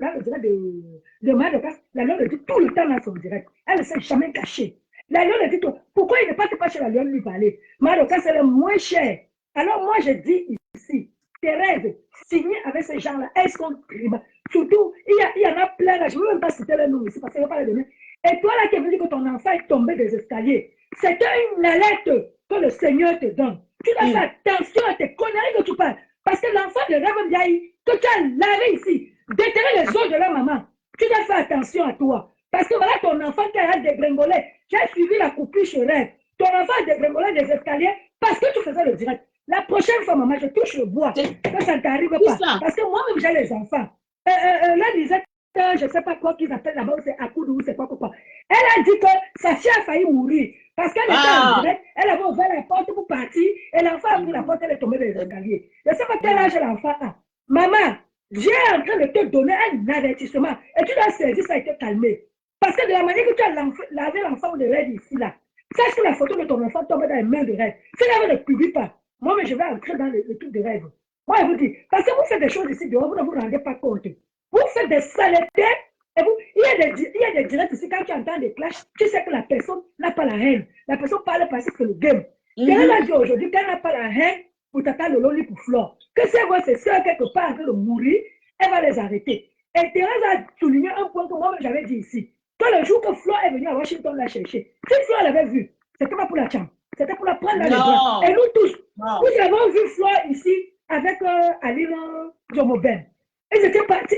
de Madocas, la lion le dit tout le temps dans son direct. Elle ne s'est jamais cachée. La lion le dit tout. Pourquoi il ne passe pas chez la lion lui parler? Madocas, c'est le moins cher. Alors moi, je dis ici, Thérèse, signer avec ces gens-là, est-ce qu'on tribe? Surtout, il y en a plein là, je ne veux même pas citer le nom ici parce que je ne vais pas le donner. Et toi là qui es venu que ton enfant est tombé des escaliers, c'est une alerte que le Seigneur te donne. Tu dois faire attention à tes conneries que tu parles. Parce que l'enfant de Rêve Ndiaye, que tu as lavé ici, déterrer les os de la maman, tu dois faire attention à toi. Parce que voilà ton enfant qui a dégringolé, qui a suivi la coupure chez Rêve. Ton enfant a dégringolé des escaliers parce que tu faisais le direct. La prochaine fois, maman, je touche le bois, que ça ne t'arrive pas. Parce que moi-même, j'ai les enfants. Là, disait, je ne sais pas quoi qu'ils appellent là-bas, c'est Akoudou, c'est quoi. Elle a dit que sa fille a failli mourir. Parce qu'elle était en direct, elle avait ouvert la porte pour partir, et l'enfant a pris la porte, elle est tombée dans les escaliers. Je ne sais pas quel âge l'enfant a. Maman, Dieu est en train de te donner un avertissement, et tu dois saisir ça et te calmer. Parce que de la manière que tu as lavé l'enfant de Rêve ici, là, sache que la photo de ton enfant tombe dans les mains de Rêve. Si elle ne publie pas, moi, mais je vais entrer dans le truc de Rêve. Moi, je vous dis, parce que vous faites des choses ici dehors, vous ne vous rendez pas compte. Vous faites des saletés. Et vous, il y a des directs ici, quand tu entends des clashs, tu sais que la personne n'a pas la haine. La personne parle parce que c'est le game. Elle a dit aujourd'hui qu'elle n'a pas la haine pour t'attendre le loli pour Flore. Que si elle voit ses soeurs quelque part en train de mourir, elle va les arrêter. Et Thérèse a souligné un point que moi j'avais dit ici. Que le jour que Flore est venue à Washington la chercher, si Flore l'avait vue, c'était pas pour la chambre. C'était pour la prendre dans les bras. Et nous tous, nous avons vu Flore ici avec Aline Jomoben. Ils étaient partis.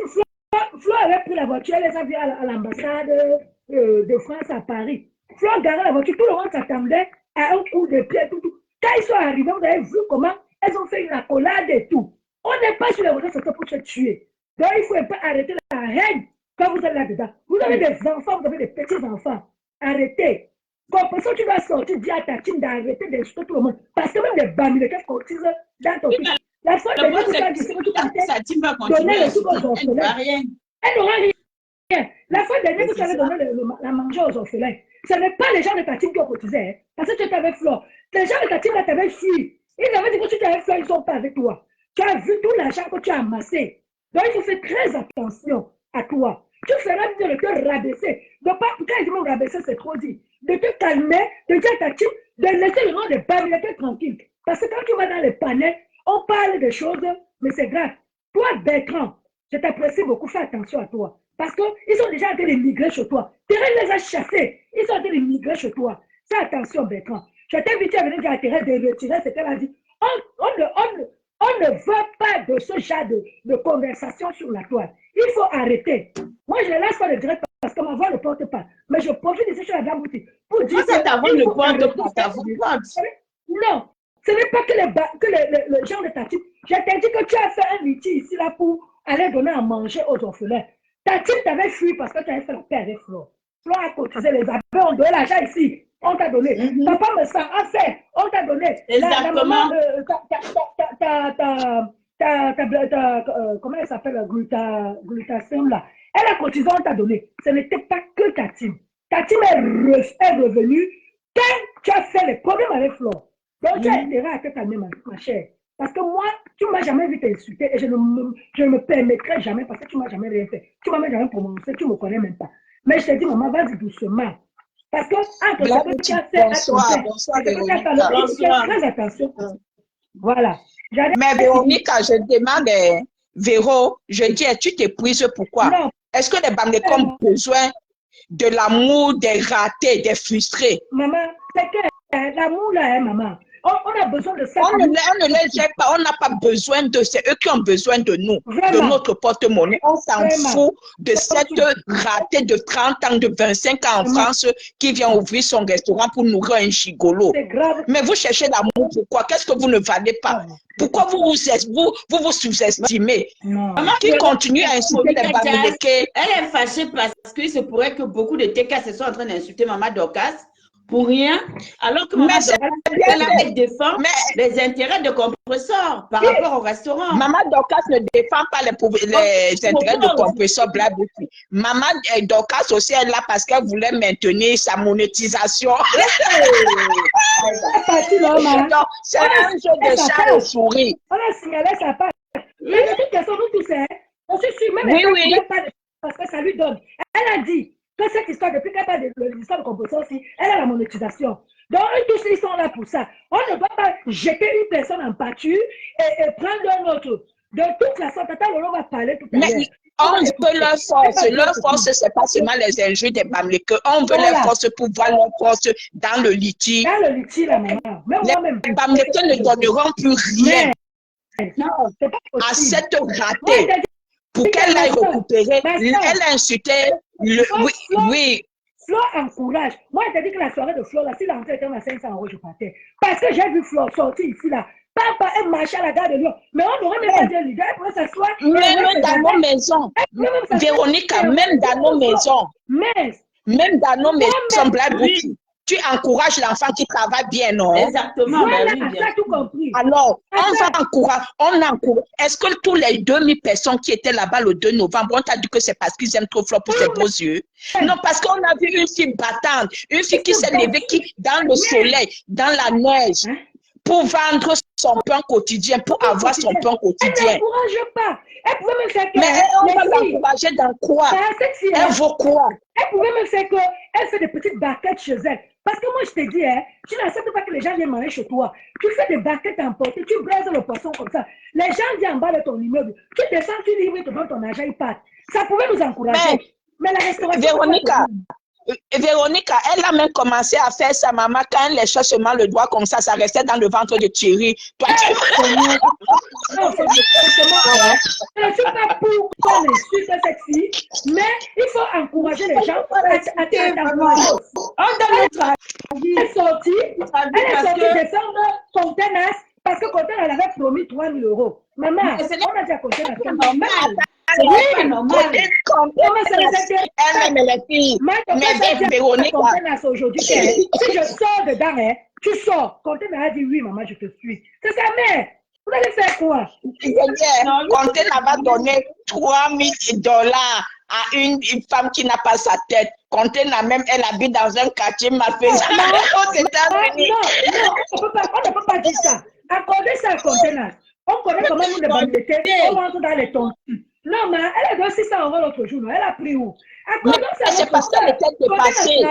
Flore avait pris la voiture, elle les a vus à l'ambassade de France à Paris. Flore garait la voiture, tout le monde s'attendait à un coup de pied, tout. Quand ils sont arrivés, vous avez vu comment elles ont fait une accolade et tout. On n'est pas sur les voitures, c'est pour se tuer. Donc il faut un peu arrêter la haine quand vous êtes là-dedans. Vous avez des enfants, vous avez des petits-enfants. Arrêtez. Comme ça, tu dois sortir, dire à ta team d'arrêter d'insulter tout le monde. Parce que même les bamilekes cotisent dans ton pays. La fois de que tu as dit que tu partais donner le truc aux orphelins. Elle n'aura rien. La fois dernière que tu avais donné la manger aux orphelins, ce n'est pas les gens de ta team qui ont cotisé. Hein, parce que tu étais avec Flore. Les gens de ta team t'avaient fui. Ils avaient dit que tu étais avec Flore, ils ne sont pas avec toi. Tu as vu tout l'argent que tu as amassé. Donc il faut faire très attention à toi. Tu feras mieux de te rabaisser. De pas, quand ils vont rabaisser, c'est trop dit. De te calmer, de dire à ta team, de laisser le nom de Bamileke tranquille. Parce que quand tu vas dans les panels, on parle de choses, mais c'est grave. Toi, Bertrand, je t'apprécie beaucoup, fais attention à toi. Parce qu'ils sont déjà en train de migrer chez toi. Thérèse les a chassés. Ils sont en train de migrer chez toi. Fais attention, Bertrand. Je t'invite à venir dire à Thérèse de retirer ce qu'elle a dit. On ne veut pas de ce genre de conversation sur la toile. Il faut arrêter. Moi, je ne laisse pas le direct parce que ma voix ne porte pas. Mais je profite ici sur la dame pour dire que ta voix ne porte pas. Non. Ce n'est pas que les gens de ta team. Je t'ai dit que tu as fait un meeting ici là pour aller donner à manger aux orphelins. Ta team t'avait fui parce que tu avais fait la paix avec Flore. Flore a cotisé, les abbés ont donné l'argent ici. On t'a donné. Papa me sent à faire. On t'a donné. Exactement. Comment elle s'appelle, glutatium là. Elle a cotisé, on t'a donné. Ce n'était pas que ta team. Ta team est revenue quand tu as fait les problèmes avec Flore. Donc, tu as intérêt à te calmer, ma chère. Parce que moi, tu ne m'as jamais vu t'insulter et je ne me permettrai jamais parce que tu ne m'as jamais rien fait. Tu ne m'as même jamais prononcé, tu ne me connais même pas. Mais je te dis, maman, vas-y doucement. Parce que entre ce que tu as fait à ton père, bonsoir. Très attention. Voilà. Mais Véronica, je demande, Véro, je dis, tu t'épuises pourquoi? Non. Est-ce que les Bamileke ont besoin de l'amour des ratés, des frustrés? Maman, c'est que l'amour là, hein, maman. On a besoin de ça. On ne les aide pas, on n'a pas besoin de, c'est eux qui ont besoin de nous, Vraiment. de notre porte-monnaie. On s'en Vraiment. fout de cette ratée de 30 ans, de 25 ans en France qui vient ouvrir son restaurant pour nourrir un gigolo. C'est grave. Mais vous cherchez l'amour, pourquoi? Qu'est-ce que vous ne valez pas? Pourquoi vous vous sous-estimez? Qui continue à insulter les Bamileke? Elle est fâchée parce qu'il se pourrait que beaucoup de TK se sont en train d'insulter Maman Dorcas pour rien, alors que Maman Dorcas, elle défend les intérêts de Compressor par rapport au restaurant. Maman Dorcas ne défend pas les intérêts de Compressor, blablabla. Maman Dorcas aussi est là parce qu'elle voulait maintenir sa monétisation. C'est un jeu de chat et souris. On a signalé sa part. Mais de toute façon, nous tous, on se suit même parce que ça lui donne. Elle a dit que cette histoire, depuis qu'elle parle de l'histoire de Compressor aussi, elle a la monétisation. Donc, eux tous, ils sont là pour ça. On ne doit pas jeter une personne en pâture et prendre un autre. De toute façon, Tata Lolo va parler tout à l'heure. On veut leur force. Leur force, ce n'est pas seulement les injures des Bamileke. On veut leur force pour voir leur force dans le litige. Dans le litige, la maman. Les Bamileke ne donneront plus rien à cette ratée pour qu'elle aille récupérer. Elle a insulté. Oui. Flo encourage. Moi, je t'ai dit que la soirée de Flo, là, si l'entrée était à 500 €, je partais. Parce que j'ai vu Flo sortir ici, là. Papa, elle marchait à la gare de Lyon. Mais on n'aurait même pas dit leader. Elle pourrait s'asseoir. Même dans nos maisons. Véronique, même dans nos maisons. Même dans nos maisons, Blabouti. Tu encourages l'enfant qui travaille bien, non? Exactement. Voilà, tu as tout compris. Alors, on encourage. Est-ce que tous les 2000 personnes qui étaient là-bas le 2 novembre, on t'a dit que c'est parce qu'ils aiment trop Flo pour ses beaux yeux? Non, parce qu'on a vu une fille battante, une fille qui s'est levée dans le soleil, dans la neige, pour vendre son pain quotidien, pour avoir son pain quotidien. Elle n'encourage pas. Elle pouvait même faire que... Mais on va l'encourager dans quoi? Elle vaut quoi? Elle pouvait même faire qu'elle fait des petites barquettes chez elle. Parce que moi, je te dis, tu n'acceptes pas que les gens viennent manger chez toi. Tu fais des barquettes emportées, tu braises le poisson comme ça. Les gens viennent en bas de ton immeuble. Tu descends, tu livres, ils te donnent ton argent, ils partent. Ça pouvait nous encourager. Mais la restauration... Véronica, elle a même commencé à faire sa maman quand elle léchait seulement le doigt comme ça restait dans le ventre de Thierry. Toi, non, je ne suis pas pour qu'on insulte cette fille, mais il faut encourager les gens à t'encourager. Elle est sortie défendre Contenas parce que Contenas avait promis 3 000 €. Maman, on a dit à Contenas, c'est normal. C'est normal. Elle aime les filles. Mais Véronique, aujourd'hui, si je sors dedans, tu sors. Contenas a dit oui, maman, je te suis. C'est sa mère. Vous allez faire quoi? Contenas va donner 3 000 $ à une femme qui n'a pas sa tête. Contenas même, elle habite dans un quartier mal fait. Non, on ne peut pas dire ça. Accordez ça à Contenas. On connaît comment nous les Bamileke, on rentre dans les tontines. Non, mais elle a donné 600 € l'autre jour. Elle a pris où? C'est parce qu'elle était dépassée.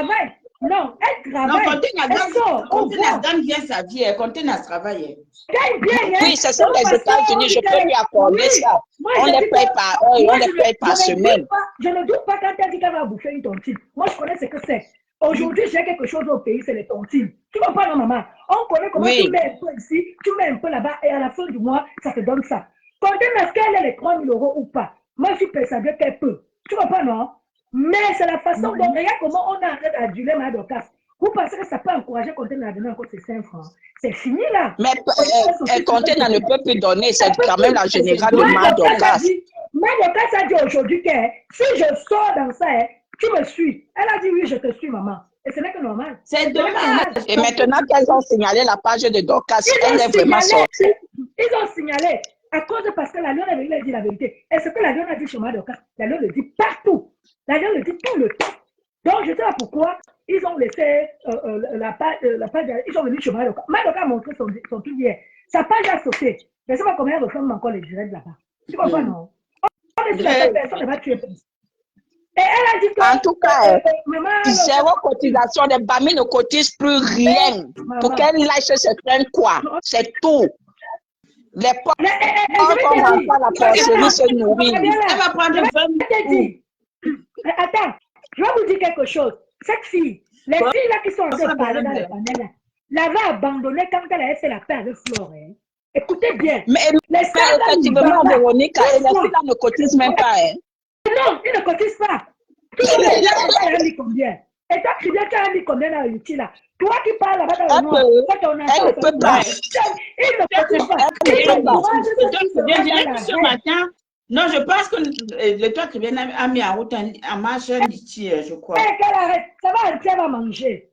Non, elle travaille. Non, Contenas gagne bien sa vie. Contenas travaille. Gagne bien, oui, c'est ça les États-Unis, je peux lui accorder ça. On les paye par heure, on les paye par semaine. Je ne doute pas quand elle dit qu'elle va bouffer une tontine. Moi, je connais ce que c'est. Aujourd'hui, j'ai quelque chose au pays, c'est les tontines. Tu comprends, non, maman? On connaît comment tu mets un peu ici, tu mets un peu là-bas, et à la fin du mois, ça te donne ça. Contenas, qu'elle ait les 3 000 € ou pas, moi, je suis persuadée qu'elle peut. Tu comprends, non? Mais c'est la façon dont, regarde comment on arrête d'aduler ma Dorcas. Vous pensez que ça peut encourager Contenas à donner encore ses 5 francs? C'est fini, là. Mais Contenas ne peut plus donner, c'est quand même la générale de ma Dorcas. Ma Dorcas a dit aujourd'hui que si je sors dans ça, tu me suis. Elle a dit oui, je te suis, maman. Et ce n'est que normal. C'est dommage. Et maintenant qu'elles ont signalé la page de Dorcas, elle est vraiment sortie. Ils ont signalé à cause parce que la Lyon a dit la vérité. Et ce que la Lyon a dit chez ma Dorcas, la Lyon le dit partout. La Lyon le dit tout le temps. Donc, je sais pas pourquoi ils ont laissé la page, ils sont venus chez ma Dorcas. Ma Dorcas a montré son truc hier. Sa page a sauté. Je ne sais pas combien elle ressemble encore les directs là-bas. Tu comprends, non? On est sur la personne, elle va tuer personne. Et elle a dit que, en tout cas, zéro cotisation, les Bami ne cotisent plus rien pour qu'elle lâche se traîne quoi. C'est tout. Les porcs, Je quand vais on te rentre dire. à la porcherie se nourrir. Elle va prendre 20 Je vais te dire. Attends, je vais vous dire quelque chose. Cette fille, les filles là qui sont en train de parler dans le panel là, l'avait abandonnée quand elle avait fait la paix avec Flore. Hein. Écoutez bien. Mais Les femmes là, effectivement, ils Véronique, et les parlent. filles là ne cotisent même pas. Hein. Non, ils ne cotisent pas. Tout le monde est là, mis combien? Et toi, tu as mis combien dans l'outil là? Toi qui parles là-bas dans le noir, Elle ne peut pas. ils ne cotisent pas. Elle ne peut pas. Je l'ai vu ce matin. Non, je pense que le toit qui vient a mis en route en marche un litier, je crois. Qu'elle arrête. Ça va, elle va manger.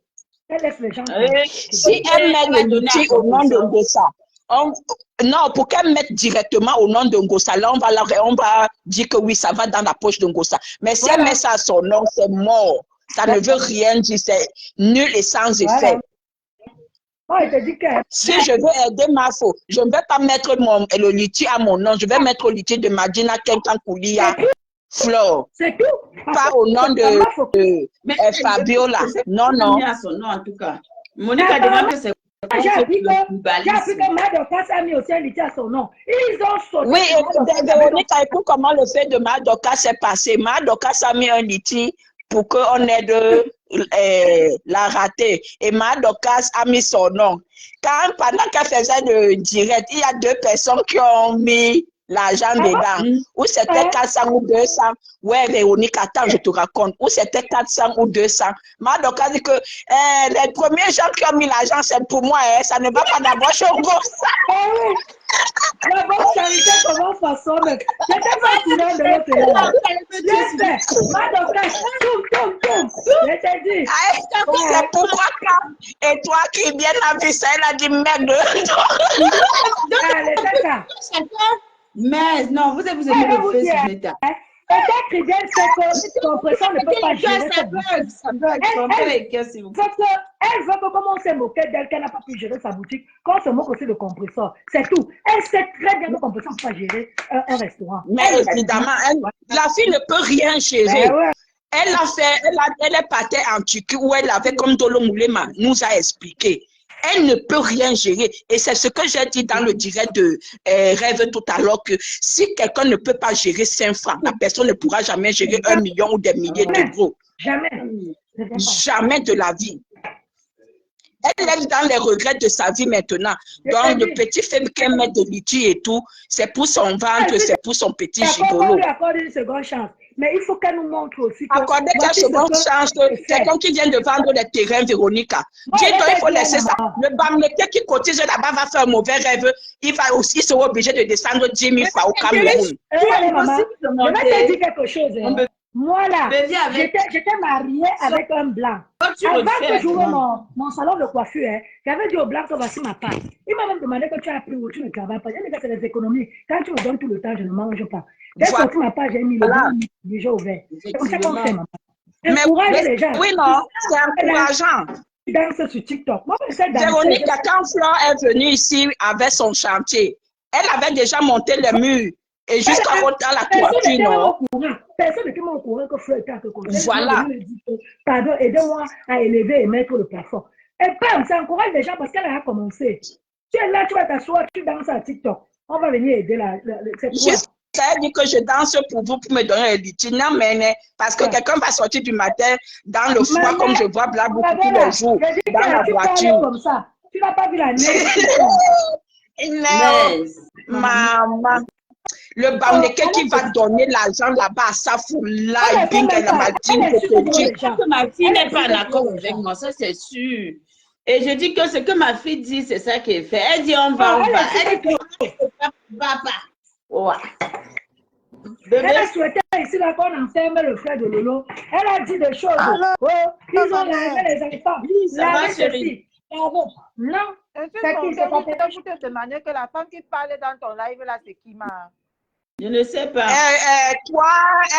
Elle laisse les gens. Si elle met le litier au nom de Ngossa, non, pour qu'elle mette directement au nom de Ngossa, là, on va dire que oui, ça va dans la poche de Ngossa. Mais si elle met ça à son nom, c'est mort. Ça ne veut rien dire, c'est nul et sans effet. Oh, il te dit que... Si je veux aider Mafo, je ne vais pas mettre le litier à mon nom, je vais mettre le litier de Madina Kenkankoulia Flore. C'est tout. Pas au nom de Fabiola. Non, non. À son nom, en tout cas. Monique a demandé que c'est... J'ai appris que Madokas a mis aussi un litier à son nom. Ils ont sauté. Oui, Véronique, écoute comment le fait de Madokas s'est passé. Madokas a mis un litier pour qu'on aide la ratée. Et Madokas a mis son nom. Pendant qu'elle faisait le direct, il y a 2 personnes qui ont mis l'argent dedans. Ou c'était 400 ou 200. Ouais, Véronique, attends, je te raconte. Ou c'était 400 ou 200. Madokas dit que les premiers gens qui ont mis l'argent, c'est pour moi. Hein, ça ne va pas d'abord chez Ngossa. La bonne charité commence par soi-même. J'étais pas courant de l'autre loi. Madokas, toum. Je t'ai dit. C'est pourquoi quand et toi qui viens à Vissa, elle a dit merde. Allez, c'est ça. Mais non, vous avez le fait sur l'état. Peut-être qu'il vient de faire que son pression ne peut pas gérer sa boutique. Ça bug. Elle veut que, comme on s'est moqué d'elle, qu'elle n'a pas pu gérer sa boutique, qu'on se moque aussi de compresseur. C'est tout. Elle sait très bien que le compresseur ne peut pas gérer un restaurant. Mais évidemment, la fille ne peut rien gérer. Elle est partie en Turquie où elle avait, comme Dolo Moulema nous a expliqué. Elle ne peut rien gérer. Et c'est ce que j'ai dit dans le direct de Rêve tout à l'heure, que si quelqu'un ne peut pas gérer 5 francs, la personne ne pourra jamais gérer 1 million ou des milliers d'euros. Jamais. Jamais de la vie. Elle est dans les regrets de sa vie maintenant. Donc, le petit film qu'elle met de litier et tout, c'est pour son ventre, c'est pour son petit gigolo. On lui accorde une seconde chance. Mais il faut qu'elle nous montre aussi. Accorder une seconde chance, quelqu'un qui vient de vendre les terrains, Véronica. Dis-toi, il faut laisser ça. Le Bamleke qui cotise là-bas va faire un mauvais rêve. Il va aussi se obligé de descendre 10 000 fois au Cameroun. Maman, je vais te dire quelque chose. Moi là, j'étais mariée avec un blanc. Avant que j'ouvre mon salon de coiffure, j'avais dit au blanc que voici ma part. Il m'a même demandé que tu as pris ou tu ne travailles pas. J'ai dit que c'est les économies. Quand tu me donnes tout le temps, je ne mange pas. Dès que tu m'as pas, j'ai mis le déjà ouvert. C'est comme ça qu'on fait, maman. Encourage les gens. Oui, non, c'est encourageant. Danse sur TikTok. Moi, je sais danser. Véronique, quand Flore est venue ici avec son chantier, elle avait déjà monté les murs. Et jusqu'à dans la toiture, non? Personne n'était au courant que Fleur était à côté. Voilà. Pardon, aidez-moi à élever et mettre le plafond. Et bam, ça encourage les gens parce qu'elle a commencé. Tu es là, tu vas t'asseoir, tu danses à TikTok. On va venir aider ça dit que je danse pour vous, pour me donner les litiges. Non, mais parce que quelqu'un va sortir du matin dans le froid, comme je vois Blablabla tous les jours, dans la voiture. Comme ça. Tu n'as pas vu la neige. Maman. Le Bamleke qui va donner l'argent là-bas à Safoula, Bing et la Martine. Ma fille n'est pas d'accord avec moi, ça c'est sûr. Et je dis que ce que ma fille dit, c'est ça qu'elle fait. Elle dit on va. Elle dit va pas. Ouais. Elle a souhaité ici là qu'on enferme le frère de Lolo. Elle a dit des choses. Ils ont lavé les enfants. Lavé ceci. Non. C'est qui? C'est pour te demander que la femme qui parlait dans ton live là, c'est qui, ma? Je ne sais pas. Toi,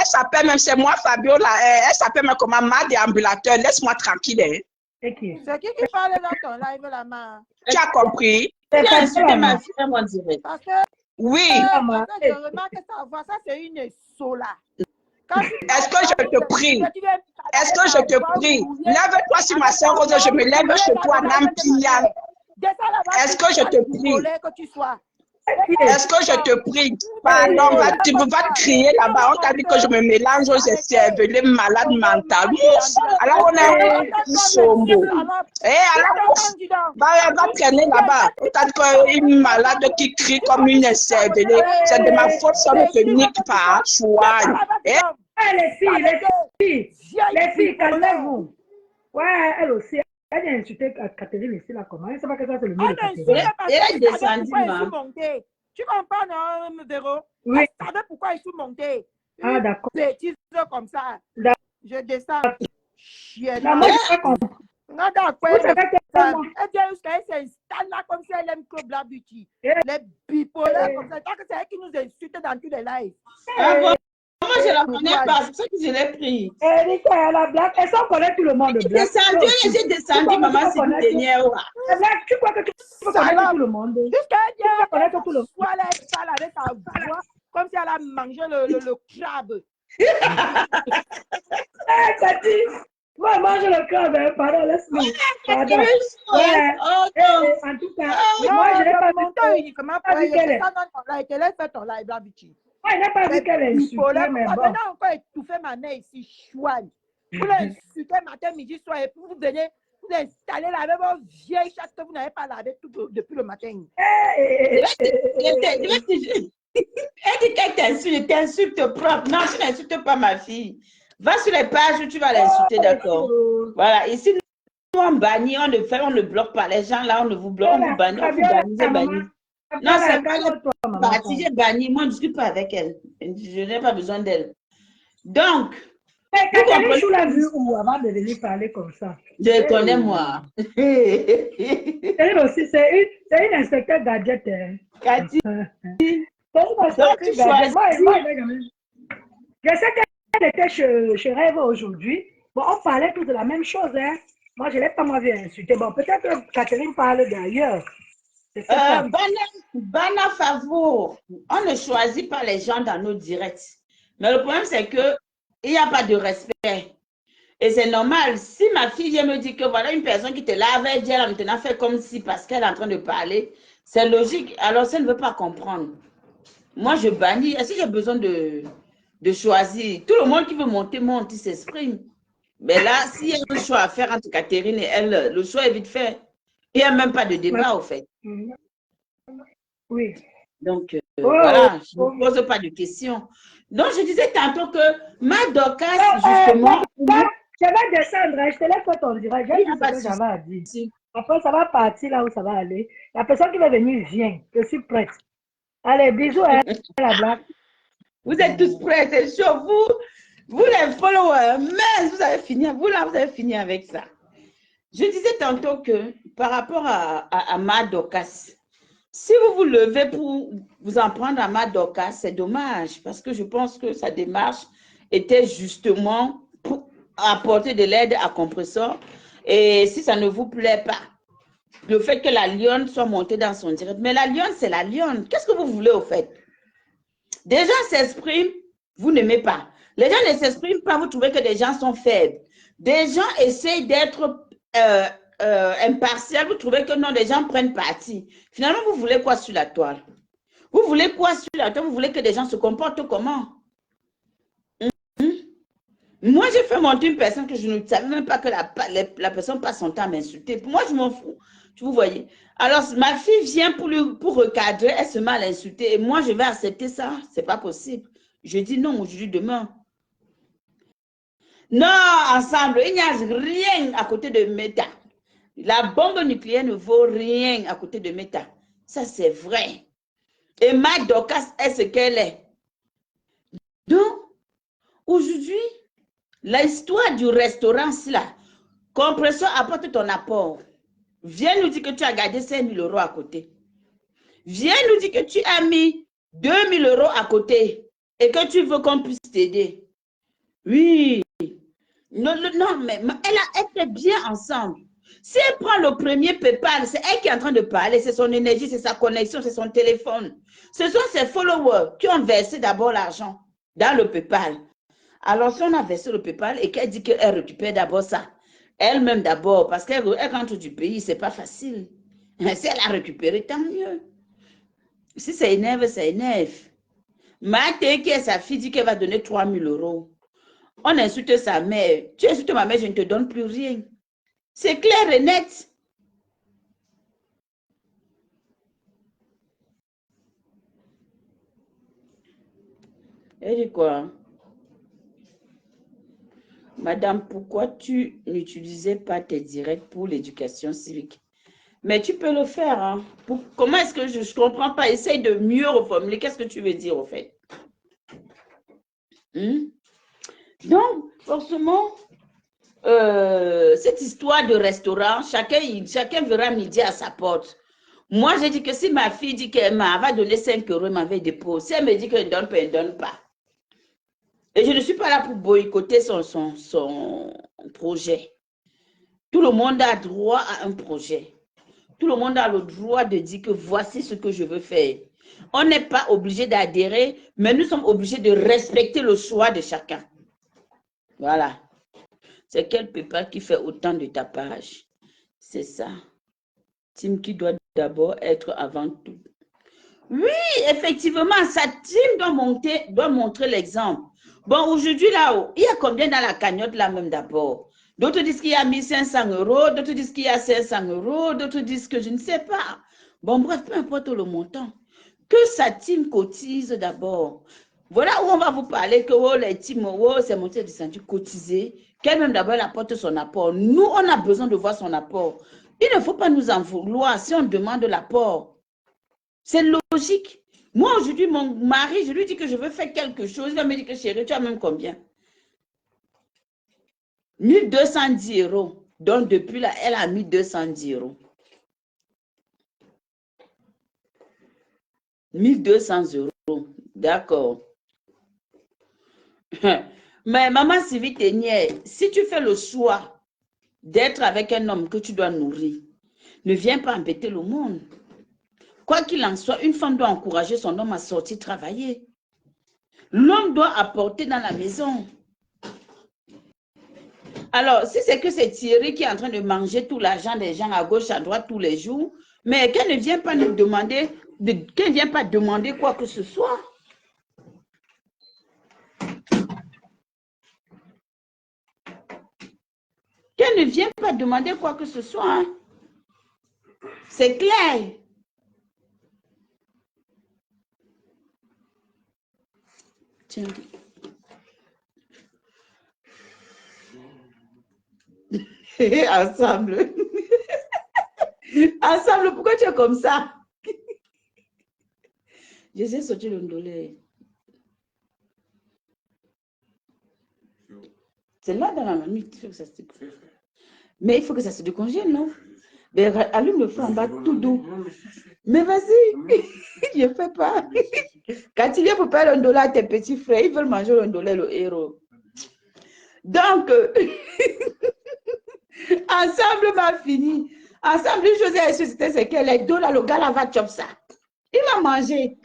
elle s'appelle même, c'est moi, Fabiola. Elle s'appelle même comment? Ma déambulateur. Laisse-moi tranquille. Hein. C'est qui? C'est qui parlait dans ton live là, ma? Tu as compris? Tu as insulté ma fille, on dirait. Parce que, oui. je remarque que sa voix, ça c'est une sola. Est-ce que je te prie? Est-ce que je te prie? Lève-toi sur ma soeur Rose, je me lève chez toi, Nampia. Est-ce que je te prie? Que tu sois. Est-ce que je te prie? Pardon, tu vas crier là-bas. On t'a dit que je me mélange aux cervelés malades mentales. Alors, on a un sombo. Alors, va traîner là-bas. On t'a dit qu'une malade qui crie comme une cervelée. C'est de ma faute si on ne se nique pas. Soigne. Les filles, calmez-vous. Ouais, elle aussi. Elle a insulté Catherine ici, là, comment? Elle ne sait pas que ça, c'est le mieux de Catherine. Elle est descendue, tu comprends, non, Véro? Oui. Elle savait pourquoi ils sont montés. Ah, d'accord. Petits comme ça. Je descends. Chienne. Non, moi, je ne comprends pas. Vous savez que Elle vient jusqu'à elle s'installe là comme si elle aime Club La Beauty. Les bipolaires comme ça. Tant que c'est elle qui nous insulte dans tous les lives. Ah bon? Moi, je ne la connais pas. C'est pour ça que je l'ai pris. Erika, la blague. Elle s'en connaît tout le monde. Elle est descendue, j'ai descendu, maman, c'est une dernière. La blague, tu crois que tu peux connaître tout le monde? Jusqu'à elle vient, elle connaît tout le monde. soit elle parle avec sa voix comme si elle a mangé le crabe. Cathy, moi, mange le crabe, hein. Pardon, laisse-moi. Pardon. En tout cas, moi, je n'ai pas monté uniquement pour vu qu'elle est. Elle te laisse faire ton live, La Beauty. Moi, je n'ai pas vu qu'elle est insultée, mais bon. Maintenant, encore étouffer ma mère ici, chouane. Vous l'insultez matin, midi, soir, et puis vous venez, vous installez la même vieille chatte que vous n'avez pas lavé depuis le matin. Elle dit qu'elle t'insulte propre. Non, tu n'insultes pas ma fille. Va sur les pages où tu vas l'insulter, d'accord? Voilà, ici, nous, on bannit, on ne bloque pas. Les gens là, on ne vous bloque, on vous bannit, on vous bannit, j'ai banni. Non, c'est pas le parti, j'ai banni. Moi, je ne discute pas avec elle. Je n'ai pas besoin d'elle. Donc, Catherine, tu l'as vu où avant de venir parler comme ça? Je connais, moi. Elle aussi, c'est une inspecteur gadget. Cathy. Je sais qu'elle était chez Rêve aujourd'hui. Bon, on parlait tous de la même chose. Hein. Moi, je ne l'ai pas moi vu insulter. Bon, peut-être que Catherine parle d'ailleurs. Bana Favo, on ne choisit pas les gens dans nos directs. Mais le problème, c'est qu'il n'y a pas de respect. Et c'est normal. Si ma fille vient me dire que voilà une personne qui te lave, elle a maintenant fait comme si parce qu'elle est en train de parler, c'est logique. Alors, ça ne veut pas comprendre. Moi, je bannis. Est-ce que j'ai besoin de choisir? Tout le monde qui veut monter, monte, il s'exprime. Mais là, s'il y a un choix à faire entre Catherine et elle, le choix est vite fait. Il n'y a même pas de débat, au fait. Oui. Donc, voilà, je ne pose pas de questions. Donc, je disais tantôt que ma Dorcas, justement... Je vais descendre, je te laisse faire ton direct. J'ai dit ce que j'avais à dire. Après, ça va partir là où ça va aller. La personne qui va venir vient. Je suis prête. Allez, bisous, hein, la blague. Vous êtes tous prêts, c'est chaud. Vous les followers, mais vous avez fini. Vous là, vous avez fini avec ça. Je disais tantôt que par rapport à ma Dorcas, si vous vous levez pour vous en prendre à ma Dorcas, c'est dommage parce que je pense que sa démarche était justement pour apporter de l'aide à compresseur. Et si ça ne vous plaît pas, le fait que la lionne soit montée dans son direct. Mais la lionne, c'est la lionne. Qu'est-ce que vous voulez au fait? Des gens s'expriment, vous n'aimez pas. Les gens ne s'expriment pas, vous trouvez que des gens sont faibles. Des gens essayent d'être impartial, vous trouvez que non, les gens prennent parti. Finalement, vous voulez quoi sur la toile? Vous voulez quoi sur la toile? Vous voulez que les gens se comportent comment? Moi, j'ai fait monter une personne que je ne savais même pas que la personne passe son temps à m'insulter. Pour moi, je m'en fous. Vous voyez? Alors, ma fille vient pour recadrer, elle se met à l'insulter. Et moi, je vais accepter ça. Ce n'est pas possible. Je dis non, aujourd'hui, demain. Non, ensemble, il n'y a rien à côté de Meta. La bombe nucléaire ne vaut rien à côté de Meta. Ça, c'est vrai. Et ma Dorcas est ce qu'elle est. Donc, aujourd'hui, l'histoire du restaurant, c'est là. Compresseur, apporte ton apport. Viens nous dire que tu as gardé 5 000 € à côté. Viens nous dire que tu as mis 2 000 € à côté et que tu veux qu'on puisse t'aider. Oui. Non, mais elle fait bien ensemble. Si elle prend le premier PayPal, c'est elle qui est en train de parler, c'est son énergie, c'est sa connexion, c'est son téléphone. Ce sont ses followers qui ont versé d'abord l'argent dans le PayPal. Alors, si on a versé le PayPal et qu'elle dit qu'elle récupère d'abord ça, elle-même d'abord, parce qu'elle rentre du pays, ce n'est pas facile. Si elle a récupéré, tant mieux. Si ça énerve, ça énerve. Mathé, qui est sa fille, dit qu'elle va donner 3 000 euros. On insulte sa mère. Tu insultes ma mère, je ne te donne plus rien. C'est clair et net. Elle dit quoi? Madame, pourquoi tu n'utilisais pas tes directs pour l'éducation civique? Mais tu peux le faire. Hein. Comment est-ce que je ne comprends pas? Essaye de mieux reformuler. Qu'est-ce que tu veux dire, au fait? Donc, forcément, cette histoire de restaurant, chacun verra midi à sa porte. Moi, j'ai dit que si ma fille dit qu'elle va donner 5 euros, elle m'avait déposé. Si elle me dit qu'elle ne donne pas, elle ne donne pas. Et je ne suis pas là pour boycotter son projet. Tout le monde a droit à un projet. Tout le monde a le droit de dire que voici ce que je veux faire. On n'est pas obligé d'adhérer, mais nous sommes obligés de respecter le choix de chacun. Voilà. C'est quel pépin qui fait autant de tapage? C'est ça. Team qui doit d'abord être avant tout. Oui, effectivement, sa team doit montrer l'exemple. Bon, aujourd'hui, là, il y a combien dans la cagnotte là même d'abord? D'autres disent qu'il y a 1500 euros, d'autres disent qu'il y a 500 euros, d'autres disent que je ne sais pas. Bon, bref, peu importe le montant. Que sa team cotise d'abord. Voilà où on va vous parler que oh, les teams, oh, c'est monté descendu cotiser. Qu'elle-même d'abord apporte son apport. Nous, on a besoin de voir son apport. Il ne faut pas nous en vouloir si on demande l'apport. C'est logique. Moi, aujourd'hui, mon mari, je lui dis que je veux faire quelque chose. Il va me dire que chérie, tu as même combien? 1210 euros. Donc, depuis là, elle a mis 210 euros. 1200 euros. D'accord. Mais maman Sylvie Ténière, si tu fais le choix d'être avec un homme que tu dois nourrir, ne viens pas embêter le monde. Quoi qu'il en soit, une femme doit encourager son homme à sortir travailler. L'homme doit apporter dans la maison. Alors, si c'est que c'est Thierry qui est en train de manger tout l'argent des gens à gauche, à droite tous les jours, mais qu'elle ne vient pas nous demander, qu'elle ne vient pas demander quoi que ce soit. Qu'elle ne vient pas demander quoi que ce soit. Hein. C'est clair. Tiens. Ensemble. Ensemble, pourquoi tu es comme ça? J'essaie de sortir le ndolé. C'est là dans la mamie, il faut que ça se... Mais il faut que ça se décongèle, non? Mais allume le feu en bas tout doux. Mais vas-y, je ne fais pas. Quand il vient pour faire le ndolé à tes petits frères, ils veulent manger le ndolé, le héros. Donc, ensemble m'a fini. Ensemble, une chose est suscitée, c'est que les deux là, le gars là va chop ça. Il va manger.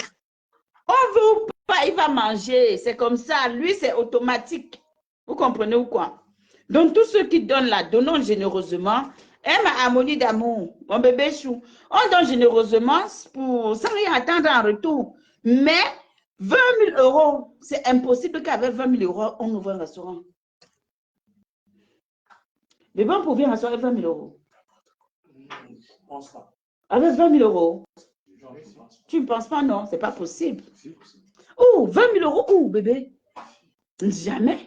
On veut ou pas, il va manger. C'est comme ça. Lui, c'est automatique. Vous comprenez ou quoi? Donc, tous ceux qui donnent là, donnons généreusement. Aime harmonie d'amour. Mon bébé chou. On donne généreusement sans rien attendre en retour. Mais 20 000 euros, c'est impossible qu'avec 20 000 euros, on ouvre un restaurant. Mais bon, pour ouvrir un restaurant avec 20 000 euros. Je pense pas. Avec 20 000 euros. Tu ne penses pas, non? C'est pas possible. Oh, 20 000 euros, où, bébé? Jamais.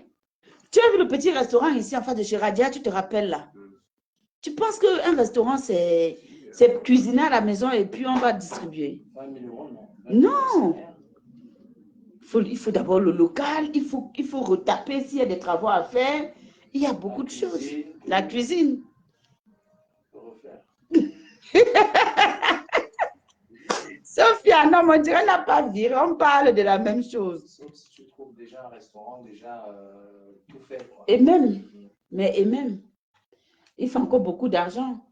Tu as vu le petit restaurant ici en face de chez Radia, tu te rappelles là? Tu penses qu'un restaurant, c'est cuisiner à la maison et puis on va distribuer? 20 000 euros, non. Non. Il faut d'abord le local, il faut retaper s'il y a des travaux à faire. Il y a beaucoup de choses. La cuisine. Sophia, non, on dirait n'a pas viré, on parle de la même chose. Sauf si tu trouves déjà un restaurant, déjà tout fait. Quoi. Et même, il faut encore beaucoup d'argent.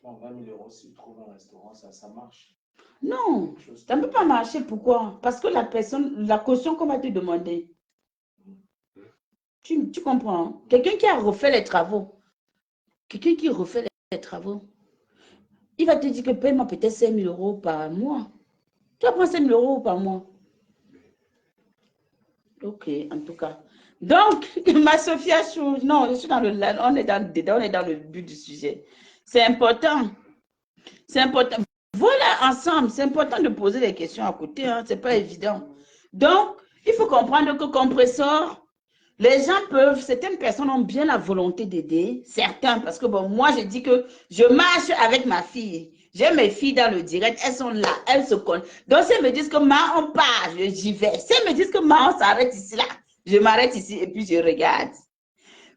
Non, 20 000 euros, si tu trouves un restaurant, ça marche. Non, ça ne peut pas marcher. Pourquoi? Parce que la caution qu'on va te demander, tu comprends? Quelqu'un qui a refait les travaux, il va te dire que paye-moi peut-être 5 000 euros par mois. Tu vas prendre 5 000 euros par mois. Ok, en tout cas. Donc, ma Sophia Chou, non, je suis dans le, on est dans le but du sujet. C'est important. C'est important. Voilà, ensemble, c'est important de poser des questions à côté, hein, c'est pas évident. Donc, il faut comprendre que compresseur, les gens peuvent, certaines personnes ont bien la volonté d'aider, certains, parce que bon, moi, je dis que je marche avec ma fille. J'ai mes filles dans le direct, elles sont là, elles se connaissent. Donc, si elles me disent que ma, on part, j'y vais. Si elles me disent que ma, on s'arrête ici, là, je m'arrête ici et puis je regarde.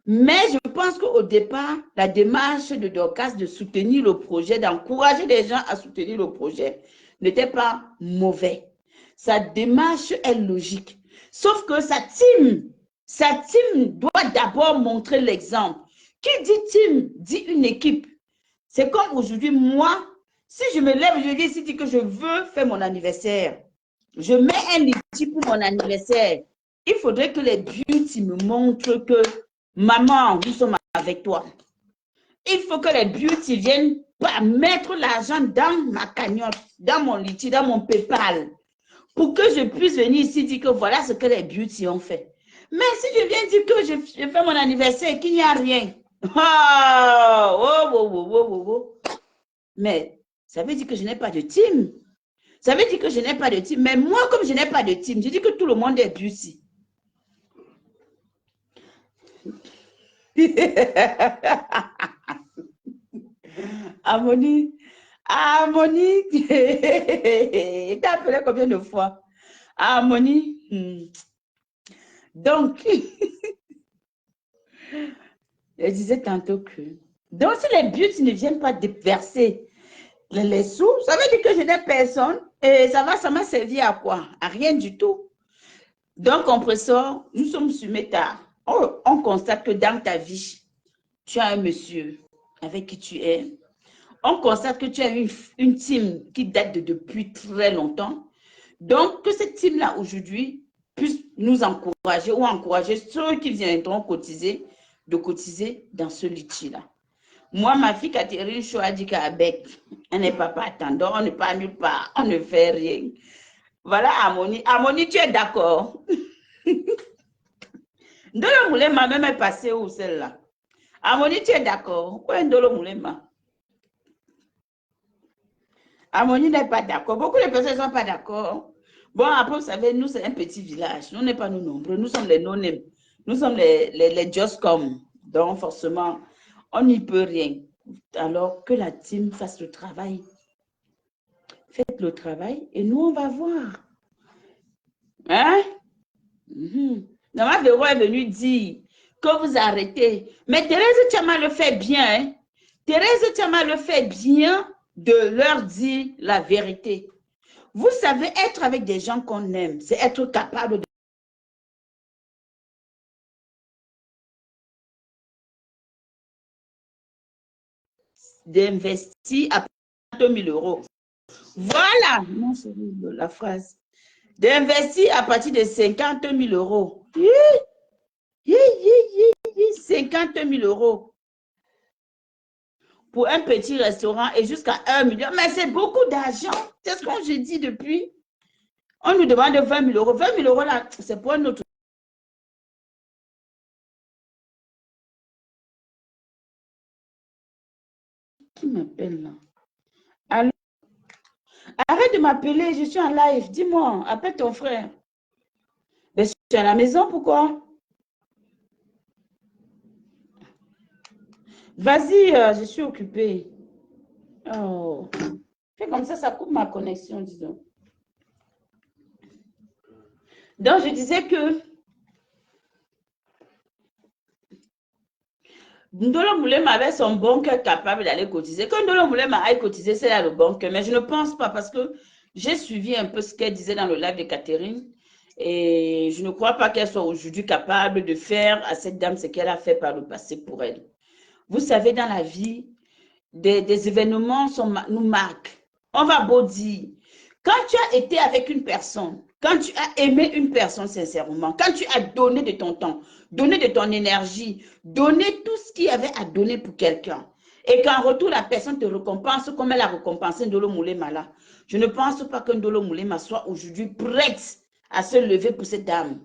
Mais je pense qu'au départ, la démarche de Dorcas de soutenir le projet, d'encourager les gens à soutenir le projet, n'était pas mauvais. Sa démarche est logique. Sauf que sa team doit d'abord montrer l'exemple. Qui dit team, dit une équipe. C'est comme aujourd'hui, moi, si je me lève, je dis ici que je veux faire mon anniversaire. Je mets un litige pour mon anniversaire. Il faudrait que les beauty me montrent que maman, nous sommes avec toi. Il faut que les beauty viennent mettre l'argent dans ma cagnotte, dans mon litige, dans mon PayPal, pour que je puisse venir ici dire que voilà ce que les beauty ont fait. Mais si je viens dire que je fais mon anniversaire et qu'il n'y a rien, mais ça veut dire que je n'ai pas de team. Ça veut dire que je n'ai pas de team. Mais moi, comme je n'ai pas de team, je dis que tout le monde est beauty. Harmonie, t'as appelé combien de fois? Harmonie. Donc, je disais tantôt que, donc si les buts ne viennent pas déverser les sous, ça veut dire que je n'ai personne et ça m'a servi à quoi? À rien du tout. Donc, compresseur, nous sommes sur Meta. On constate que dans ta vie, tu as un monsieur avec qui tu es. On constate que tu as une team qui date depuis très longtemps. Donc, que cette team-là, aujourd'hui, puisse nous encourager ou encourager ceux qui viendront cotiser, de cotiser dans ce litige-là. Moi, ma fille Catherine Chouadika Abek, elle n'est pas attendant, on n'est pas nulle part, on ne fait rien. Voilà, Harmonie. Harmonie, tu es d'accord? Ndolo Moulema même est passée où celle-là? Harmonie, tu es d'accord? Où est Ndolo Moulema? Harmonie n'est pas d'accord. Beaucoup de personnes ne sont pas d'accord. Bon, après, vous savez, nous, c'est un petit village. Nous n'est pas nous nombreux. Nous sommes les non-name. Nous sommes les just come. Donc, forcément, on n'y peut rien. Alors, que la team fasse le travail. Faites le travail et nous, on va voir. Hein? Maman Véro est venue dire que vous arrêtez. Mais Thérèse Tchama le fait bien. Hein? Thérèse Tchama le fait bien de leur dire la vérité. Vous savez, être avec des gens qu'on aime, c'est être capable d'investir à partir de 1 000 euros. Voilà, non, c'est la phrase. D'investir à partir de 50 000 euros. 50 000 euros pour un petit restaurant et jusqu'à 1 million. Mais c'est beaucoup d'argent. C'est ce qu'on se dit depuis. On nous demande 20 000 euros. 20 000 euros là, c'est pour notre. Qui m'appelle là? Allô? Arrête de m'appeler, je suis en live. Dis-moi, appelle ton frère. Mais je suis à la maison, pourquoi? Vas-y, je suis occupée. Oh. Fais comme ça coupe ma connexion, disons. Donc, je disais que Ndolo Moulema avait son bon cœur capable d'aller cotiser. Quand Ndolo Moulema aille cotiser, c'est là le bon cœur. Mais je ne pense pas parce que j'ai suivi un peu ce qu'elle disait dans le live de Catherine. Et je ne crois pas qu'elle soit aujourd'hui capable de faire à cette dame ce qu'elle a fait par le passé pour elle. Vous savez, dans la vie, des événements nous marquent. On va beau dire, quand tu as été avec une personne, quand tu as aimé une personne sincèrement, quand tu as donné de ton temps, donné de ton énergie, donné tout ce qu'il y avait à donner pour quelqu'un, et qu'en retour, la personne te récompense comme elle a récompensé Ndolo Moulema là, Je ne pense pas que Ndolo Moulema soit aujourd'hui prête à se lever pour cette dame.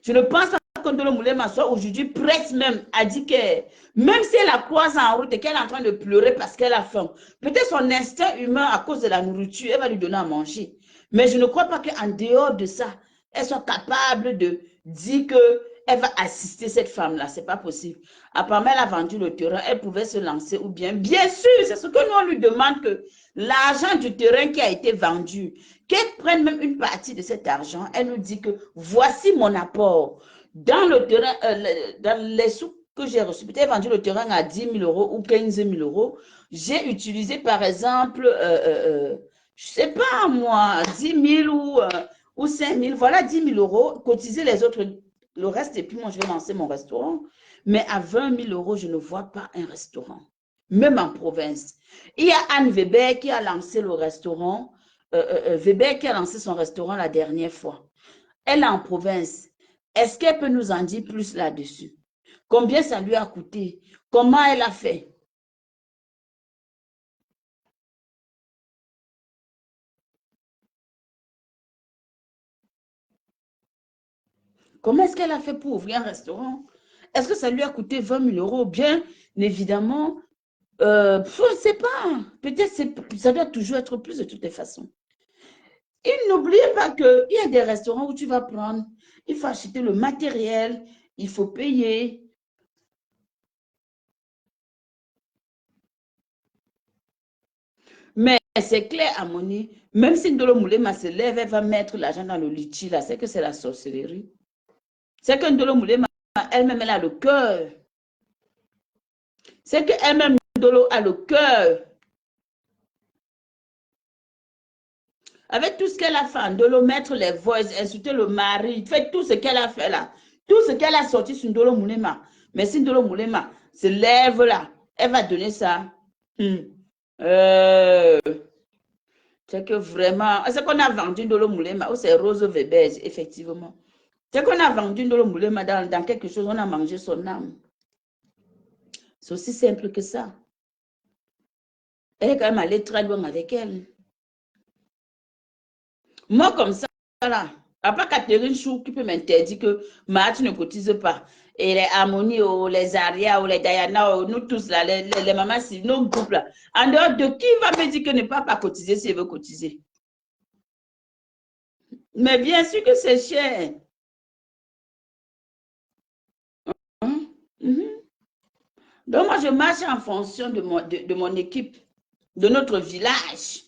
Je ne pense pas que Ndolo Moulema soit aujourd'hui prête même à dire que même si elle a croisé en route et qu'elle est en train de pleurer parce qu'elle a faim, peut-être son instinct humain à cause de la nourriture, elle va lui donner à manger. Mais je ne crois pas qu'en dehors de ça, elle soit capable de dire qu'elle va assister cette femme-là. Ce n'est pas possible. Apparemment, elle a vendu le terrain, elle pouvait se lancer ou bien sûr, c'est ce que nous on lui demande, que l'argent du terrain qui a été vendu, qu'elle prenne même une partie de cet argent. Elle nous dit que voici mon apport. Dans le terrain, dans les sous que j'ai reçus, peut-être vendu le terrain à 10 000 euros ou 15 000 euros. J'ai utilisé par exemple, je ne sais pas moi, 10 000 ou 5 000. Voilà 10 000 euros. Cotiser les autres, le reste, et puis moi je vais lancer mon restaurant. Mais à 20 000 euros, je ne vois pas un restaurant, même en province. Il y a Anne Weber qui a lancé le restaurant, Weber qui a lancé son restaurant la dernière fois. Elle est en province. Est-ce qu'elle peut nous en dire plus là-dessus? Combien ça lui a coûté? Comment elle a fait? Comment est-ce qu'elle a fait pour ouvrir un restaurant? Est-ce que ça lui a coûté 20 000 euros? Bien évidemment, je ne sais pas. Peut-être ça doit toujours être plus de toutes les façons. Et n'oubliez pas qu'il y a des restaurants où tu vas prendre, il faut acheter le matériel, il faut payer. Mais c'est clair, Amoni, même si Ndolo Moulema se lève, elle va mettre l'argent dans le litchi, là, c'est que c'est la sorcellerie. C'est que Ndolo Moulema, elle-même, elle a le cœur. C'est qu'elle-même, Ndolo a le cœur. Avec tout ce qu'elle a fait, Ndolo, mettre les voix, insulter le mari, fait tout ce qu'elle a fait là. Tout ce qu'elle a sorti sur Ndolo Moulema. Mais si Ndolo Moulema se lève là, elle va donner ça. C'est que vraiment, c'est qu'on a vendu Ndolo Moulema, ou c'est Rose Weber, effectivement. C'est qu'on a vendu Ndolo Moulema dans quelque chose, on a mangé son âme. C'est aussi simple que ça. Elle est quand même allée très loin avec elle. Moi, comme ça, là, à part Catherine Chou qui peut m'interdire que tu ne cotise pas. Et les Harmonies, les Aria, les Diana, nous tous là, les mamans, nos groupes là. En dehors de qui va me dire que ne pas cotiser si elle veut cotiser? Mais bien sûr que c'est cher. Donc, moi, je marche en fonction de mon équipe, de notre village.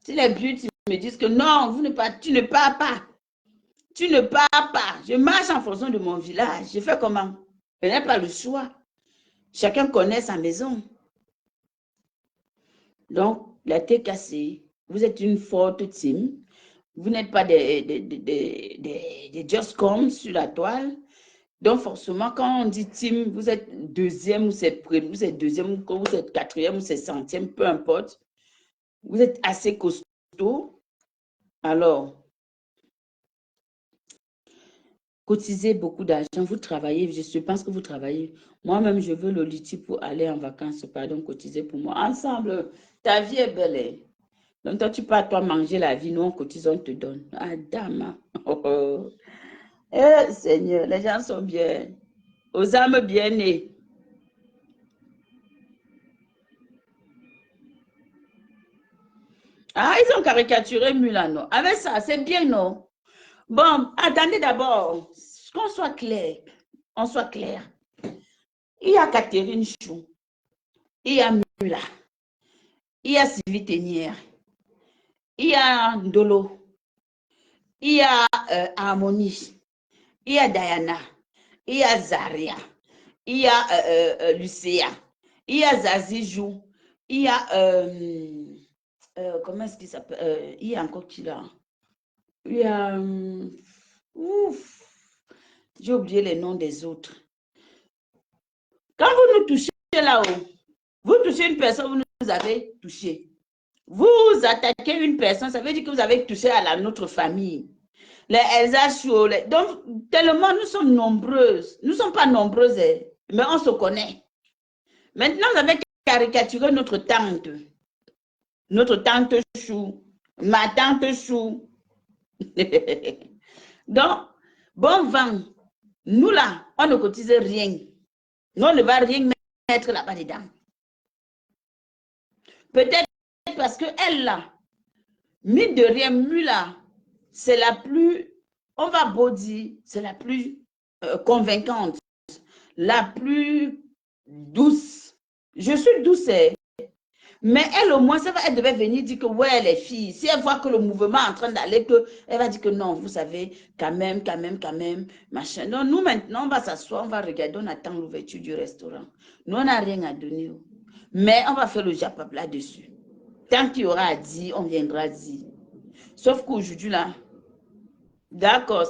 Si les buts me disent que non, tu ne pars pas. Tu ne pars pas. Je marche en fonction de mon village. Je fais comment? Je n'ai pas le choix. Chacun connaît sa maison. Donc, la tête cassée. Vous êtes une forte team. Vous n'êtes pas des just come sur la toile. Donc, forcément, quand on dit team, vous êtes deuxième ou c'est premier, vous êtes deuxième, ou vous êtes quatrième ou c'est centième, peu importe. Vous êtes assez costaud. Alors, cotisez beaucoup d'argent, vous travaillez, je pense que vous travaillez. Moi-même, je veux le liti pour aller en vacances, pardon, cotiser pour moi. Ensemble, ta vie est belle. Hein? Donc, toi, tu pars, toi, manger la vie, nous, on cotise, on te donne. Ah, dame. Eh, Seigneur, les gens sont bien. Aux âmes bien nées. Ah, ils ont caricaturé Mulano. Avec ça, c'est bien, non? Bon, attendez d'abord, qu'on soit clair. On soit clair. Il y a Catherine Chou. Il y a Mula. Il y a Sylvie Ténière. Il y a Ndolo. Il y a Harmonie. Il y a Diana. Il y a Zaria. Il y a Lucia. Il y a Zazijou. Il y a comment est-ce qu'il s'appelle? Il y a encore qui là? Il y a j'ai oublié les noms des autres. Quand vous nous touchez là-haut, vous touchez une personne, vous nous avez touché. Vous attaquez une personne, ça veut dire que vous avez touché à notre famille. Les Elsa Chou, donc tellement nous sommes nombreuses. Nous ne sommes pas nombreuses, mais on se connaît. Maintenant, vous avez caricaturer notre tante. Notre tante Chou. Ma tante Chou. Donc, bon vent. Nous là, on ne cotise rien. Nous, on ne va rien mettre là-bas dedans. Peut-être parce qu'elle là, mine de rien, Mula, c'est la plus, on va beau dire, c'est la plus convaincante, la plus douce. Je suis douce, mais elle au moins, elle devait venir dire que ouais, les filles, si elle voit que le mouvement est en train d'aller, elle va dire que non, vous savez, quand même, machin. Donc nous maintenant, on va s'asseoir, on va regarder, on attend l'ouverture du restaurant. Nous, on n'a rien à donner, mais on va faire le japap là-dessus. Tant qu'il y aura à dire, on viendra dire. Sauf qu'aujourd'hui, là, d'accord,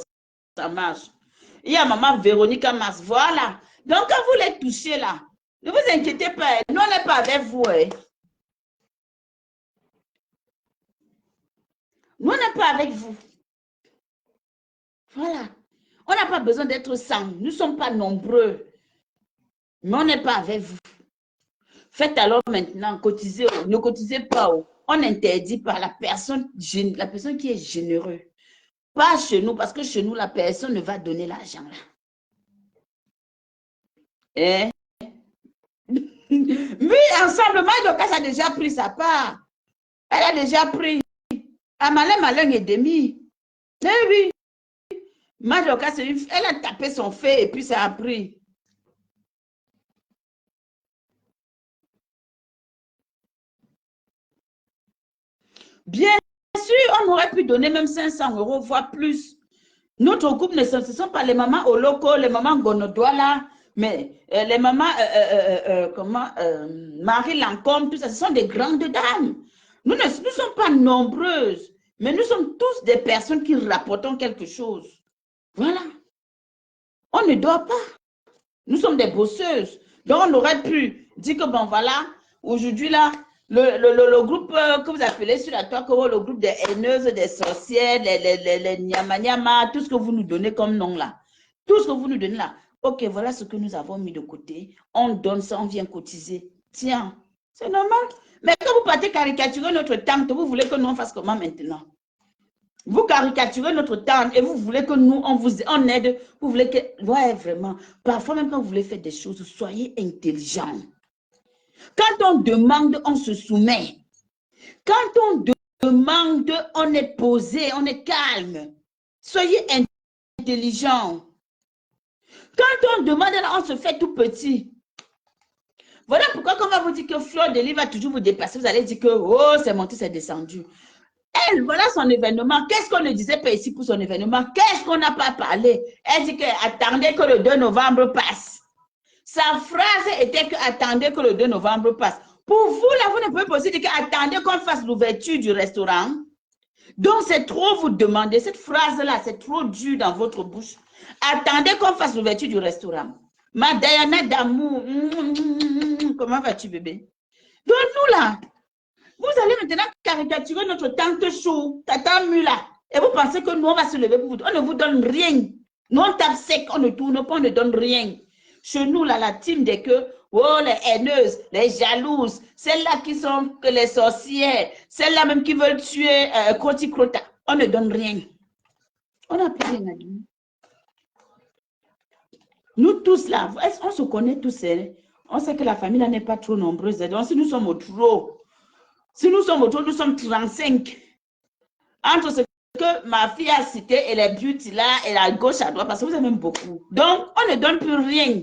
ça marche. Il y a maman Véronique Mas, voilà. Donc, quand vous les touchez, là, ne vous inquiétez pas, nous, on n'est pas avec vous. Nous, on n'est pas avec vous. Voilà. On n'a pas besoin d'être 100. Nous ne sommes pas nombreux. Mais on n'est pas avec vous. Faites alors maintenant, cotisez. Ne cotisez pas. On interdit par la personne qui est généreuse. Pas chez nous, parce que chez nous, la personne ne va donner l'argent là. Eh? Oui, ensemble, Madokas a déjà pris sa part. Elle a déjà pris. Malin et demi. Eh oui. Madokas, elle a tapé son fait et puis ça a pris. Bien sûr, on aurait pu donner même 500 €, voire plus. Notre groupe, ce sont pas les mamans au loco, les mamans Gonodoala, mais les mamans, Marie Lancôme, tout ça, ce sont des grandes dames. Nous ne sommes pas nombreuses, mais nous sommes tous des personnes qui rapportons quelque chose. Voilà. On ne dort pas. Nous sommes des bosseuses. Donc, on aurait pu dire que, bon, voilà, aujourd'hui, là, le groupe que vous appelez sur la toile, le groupe des haineuses, des sorcières, les nyama, tout ce que vous nous donnez comme nom là. Tout ce que vous nous donnez là. Ok, voilà ce que nous avons mis de côté. On donne ça, on vient cotiser. Tiens, c'est normal. Mais quand vous partez caricaturer notre tante, vous voulez que nous on fasse comment maintenant? Vous caricaturez notre tante et vous voulez que nous, on aide. Vous voulez que... Ouais, vraiment. Parfois, même quand vous voulez faire des choses, soyez intelligents. Quand on demande, on se soumet. Quand on demande, on est posé, on est calme. Soyez intelligents. Quand on demande, on se fait tout petit. Voilà pourquoi quand on va vous dire que Fleur de Lys va toujours vous dépasser, vous allez dire que oh, c'est monté, c'est descendu. Elle, voilà son événement. Qu'est-ce qu'on ne disait pas ici pour son événement? Qu'est-ce qu'on n'a pas parlé? Elle dit que attendez que le 2 novembre passe. Sa phrase était que attendez que le 2 novembre passe. Pour vous, là, vous ne pouvez pas aussi dire que attendez qu'on fasse l'ouverture du restaurant. Donc, c'est trop vous demander. Cette phrase-là, c'est trop dur dans votre bouche. Attendez qu'on fasse l'ouverture du restaurant. Ma Diana d'amour. Comment vas-tu, bébé? Donc, nous, là, vous allez maintenant caricaturer notre tante Chou, tata Mula. Et vous pensez que nous, on va se lever pour vous. On ne vous donne rien. Nous, on tape sec, on ne tourne pas, on ne donne rien. Chez nous, là, la team des que, oh, les haineuses, les jalouses, celles-là qui sont que les sorcières, celles-là même qui veulent tuer Kroti Krota, on ne donne rien. On n'a plus rien à dire. Nous tous là, on se connaît tous. On sait que la famille n'est pas trop nombreuse. Donc, si nous sommes au trop, nous sommes 35. Entre ce que ma fille a cité et les beauty là, et la gauche à droite, parce que vous avez même beaucoup. Donc, on ne donne plus rien.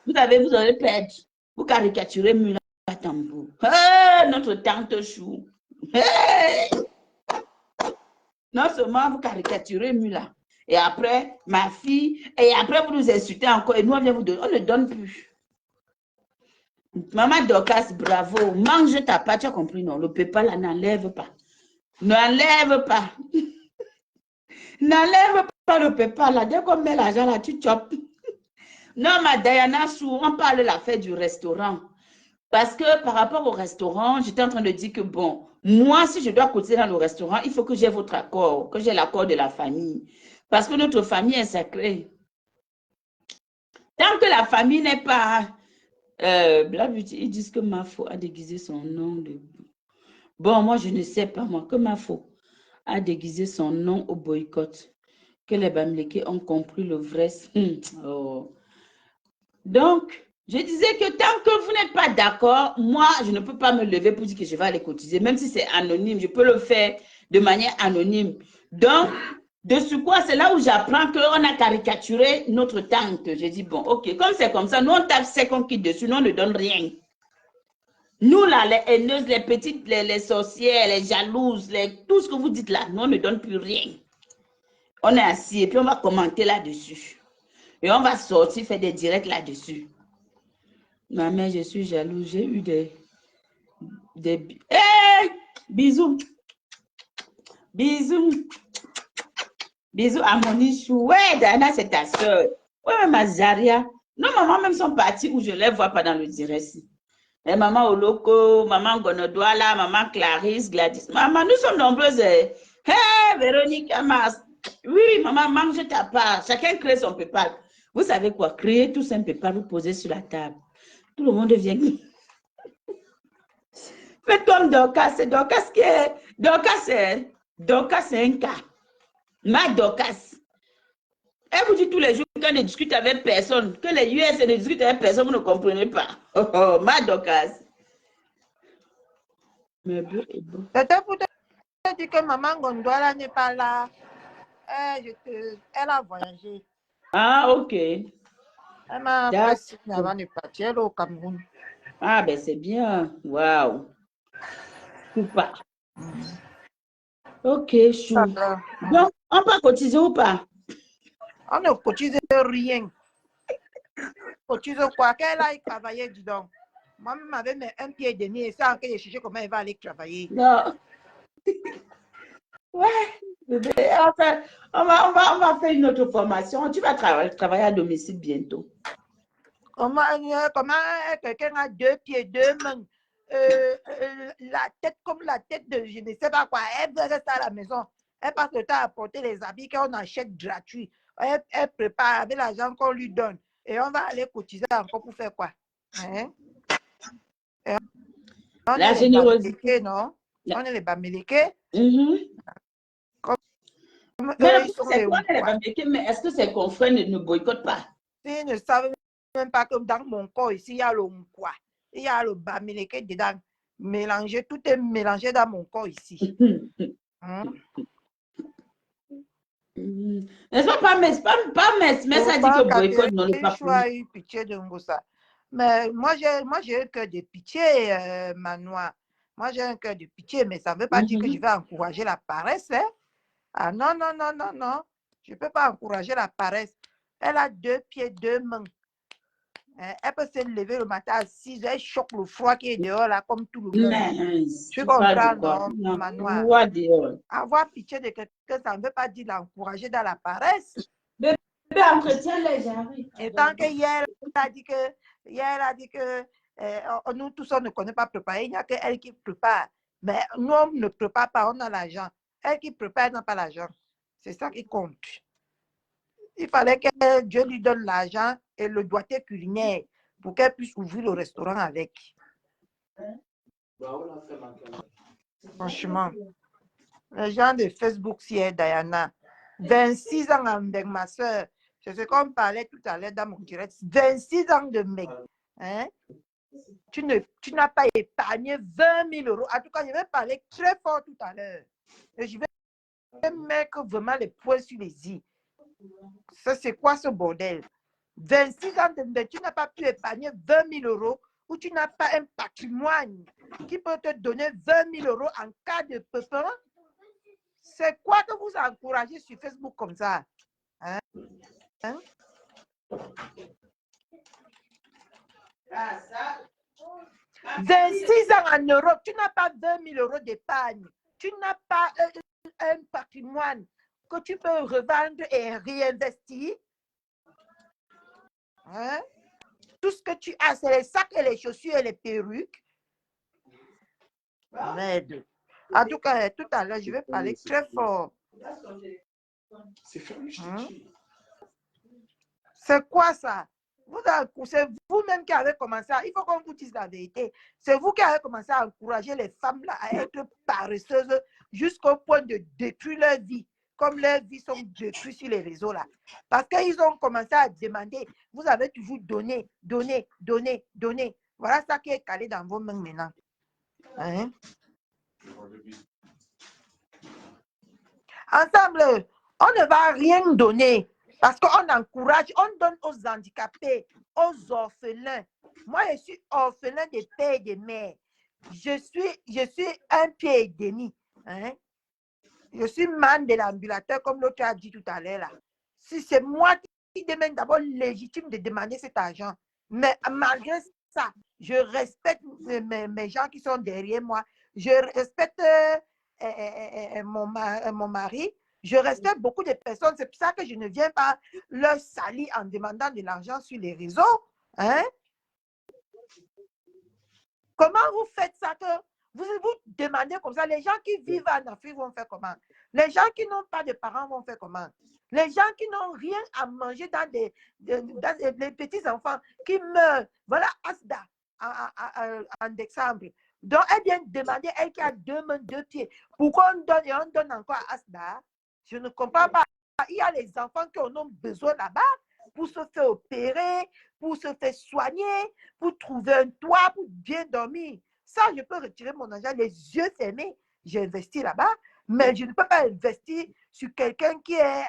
Vous allez perdre. Vous caricaturez Mula Tambour. Hey, notre tante Chou. Hey. Non seulement vous caricaturez Mula. Et après, ma fille, et après vous nous insultez encore, et nous on vient vous donner, on ne donne plus. Maman Dorcas, bravo, mange ta part, tu as compris, non, le pépa là, n'enlève pas. N'enlève pas. N'enlève pas le pépa là, dès qu'on met l'argent là, tu chopes. Non, ma Diana Chou, on parle de l'affaire du restaurant. Parce que par rapport au restaurant, j'étais en train de dire que bon, moi, si je dois cotiser dans le restaurant, il faut que j'ai votre accord, que j'ai l'accord de la famille. Parce que notre famille est sacrée. Tant que la famille n'est pas Black Beauty, ils disent que Mafo a déguisé son nom de... Bon, moi, je ne sais pas, moi, que Mafo a déguisé son nom au boycott. Que les Bamileke ont compris le vrai... Oh. Donc, je disais que tant que vous n'êtes pas d'accord, moi, je ne peux pas me lever pour dire que je vais aller cotiser. Même si c'est anonyme, je peux le faire de manière anonyme. Donc, de ce quoi, c'est là où j'apprends qu'on a caricaturé notre tante. J'ai dit, bon, ok, comme c'est comme ça, nous, on tape 50 qui dessus, nous, on ne donne rien. Nous, là, les haineuses, les petites, les sorcières, les jalouses, tout ce que vous dites là, nous, on ne donne plus rien. On est assis et puis on va commenter là-dessus. Et on va sortir, faire des directs là-dessus. Ma mère, je suis jalouse. J'ai eu des hey! Bisous. Bisous. Bisous à Monichou. Ouais, Dana, c'est ta soeur. Ouais, ma Zaria. Non, maman, même sont partis où je les vois pas dans le direct. Et maman Oloko, maman Gonodouala, maman Clarisse, Gladys. Maman, nous sommes nombreuses. Hey, Véronique Amas. Oui, maman, mange ta part. Chacun crée son PayPal. Vous savez quoi? Créez tous un PayPal, vous posez sur la table. Tout le monde vient. Faites comme Dorcas. C'est Dorcas qui est... Dorcas, c'est un cas. Ma Dorcas. Elle vous dit tous les jours qu'elle ne discute avec personne, que les US ne discutent avec personne, vous ne comprenez pas. Oh, oh, ma Dorcas. Mais beau et beau. C'était pour te dire que maman Gondouala n'est pas là. Elle a voyagé. Ah, ok. Elle m'a fait signe avant de partir. Elle est au Cameroun. Ah, ben c'est bien. Waouh. Super. Ok, chou. Donc, on peut cotiser ou pas? On ne cotise rien. Cotise quoi? Qu'elle aille travailler, dis donc. Moi-même, j'avais mis un pied et demi et ça, en j'ai cherché comment elle va aller travailler. Non. Ouais, bébé. Enfin, on va faire une autre formation. Tu vas travailler à domicile bientôt. Comment quelqu'un a 2 pieds, 2 mains, la tête comme la tête de je ne sais pas quoi. Elle veut rester à la maison. Elle passe le temps à porter les habits qu'on achète gratuits. Elle prépare avec l'argent qu'on lui donne. Et on va aller cotiser encore pour faire quoi? Hein? On La est générosité. les non? On est les Bamileke. Mais c'est quoi les Bamileke? Mais est-ce que ses confrères ne boycottent pas? Ils ne savent même pas que dans mon corps ici, il y a le quoi. Il y a le Bamileke dedans. Mélangé, tout est mélangé dans mon corps ici. N'est-ce pas mais ça dit que boycott non le pas. Je suis eu pitié de Ngosa. Mais moi j'ai un cœur de pitié, Manoa. Moi j'ai un cœur de pitié, mais ça ne veut pas dire que je vais encourager la paresse. Hein? Ah non, non, non, non, non. Je ne peux pas encourager la paresse. Elle a 2 pieds, 2 mains. Elle peut se lever le matin à 6 heures, elle choque le froid qui est dehors là, comme tout le monde. Tu comprends, non, Manoa? Avoir pitié de quelqu'un, ça ne veut pas dire l'encourager dans la paresse. Bébé, entretient les gens. Et tant que hier, elle a dit que nous tous, on ne connaît pas préparer, il n'y a qu'elle qui prépare. Mais nous, on ne prépare pas, on a l'argent. Elle qui prépare, elle n'a pas l'argent. C'est ça qui compte. Il fallait que Dieu lui donne l'argent et le doigté culinaire pour qu'elle puisse ouvrir le restaurant avec. Franchement, les gens de Facebook, si Diana, 26 ans avec ma soeur, c'est ce qu'on parlait tout à l'heure dans mon direct, 26 ans de mec. Hein? Tu n'as pas épargné 20 000 euros. En tout cas, je vais parler très fort tout à l'heure. Et je vais mettre vraiment les points sur les i. Ça, c'est quoi ce bordel? 26 ans de mec, tu n'as pas pu épargner 20 000 euros ou tu n'as pas un patrimoine qui peut te donner 20 000 euros en cas de pépin. C'est quoi que vous encouragez sur Facebook comme ça? Hein? Hein? 26 ans en Europe, tu n'as pas 20 000 euros d'épargne. Tu n'as pas un patrimoine que tu peux revendre et réinvestir. Hein? Tout ce que tu as, c'est les sacs et les chaussures et les perruques. Merde. En tout cas, tout à l'heure, je vais parler très fort. C'est quoi ça? C'est vous-même qui avez commencé il faut qu'on vous dise la vérité. C'est vous qui avez commencé à encourager les femmes là, à être paresseuses jusqu'au point de détruire leur vie, comme leurs vies sont détruites sur les réseaux là. Parce qu'ils ont commencé à demander, vous avez toujours donné, donné, donné, donné. Voilà ça qui est calé dans vos mains maintenant. Hein? Ensemble, on ne va rien donner. Parce qu'on encourage, on donne aux handicapés, aux orphelins. Moi, je suis orphelin des pères et des mères. Je suis un pied et demi. Hein? Je suis man de l'ambulateur, comme l'autre a dit tout à l'heure. Si c'est moi qui demande d'abord légitime de demander cet argent. Mais malgré ça, je respecte mes gens qui sont derrière moi. Je respecte mon mari. Je respecte beaucoup de personnes. C'est pour ça que je ne viens pas leur salir en demandant de l'argent sur les réseaux. Hein? Comment vous faites ça que vous demandez comme ça? Les gens qui vivent en Afrique vont faire comment? Les gens qui n'ont pas de parents vont faire comment? Les gens qui n'ont rien à manger dans les petits-enfants qui meurent. Voilà Asda en décembre. Donc, elle vient demander, elle qui a 2 mains, 2 pieds. Pourquoi on donne et on donne encore à Asda? Je ne comprends pas. Il y a les enfants qui en ont besoin là-bas pour se faire opérer, pour se faire soigner, pour trouver un toit, pour bien dormir. Ça, je peux retirer mon argent les yeux fermés. J'ai investi là-bas, mais je ne peux pas investir sur quelqu'un qui est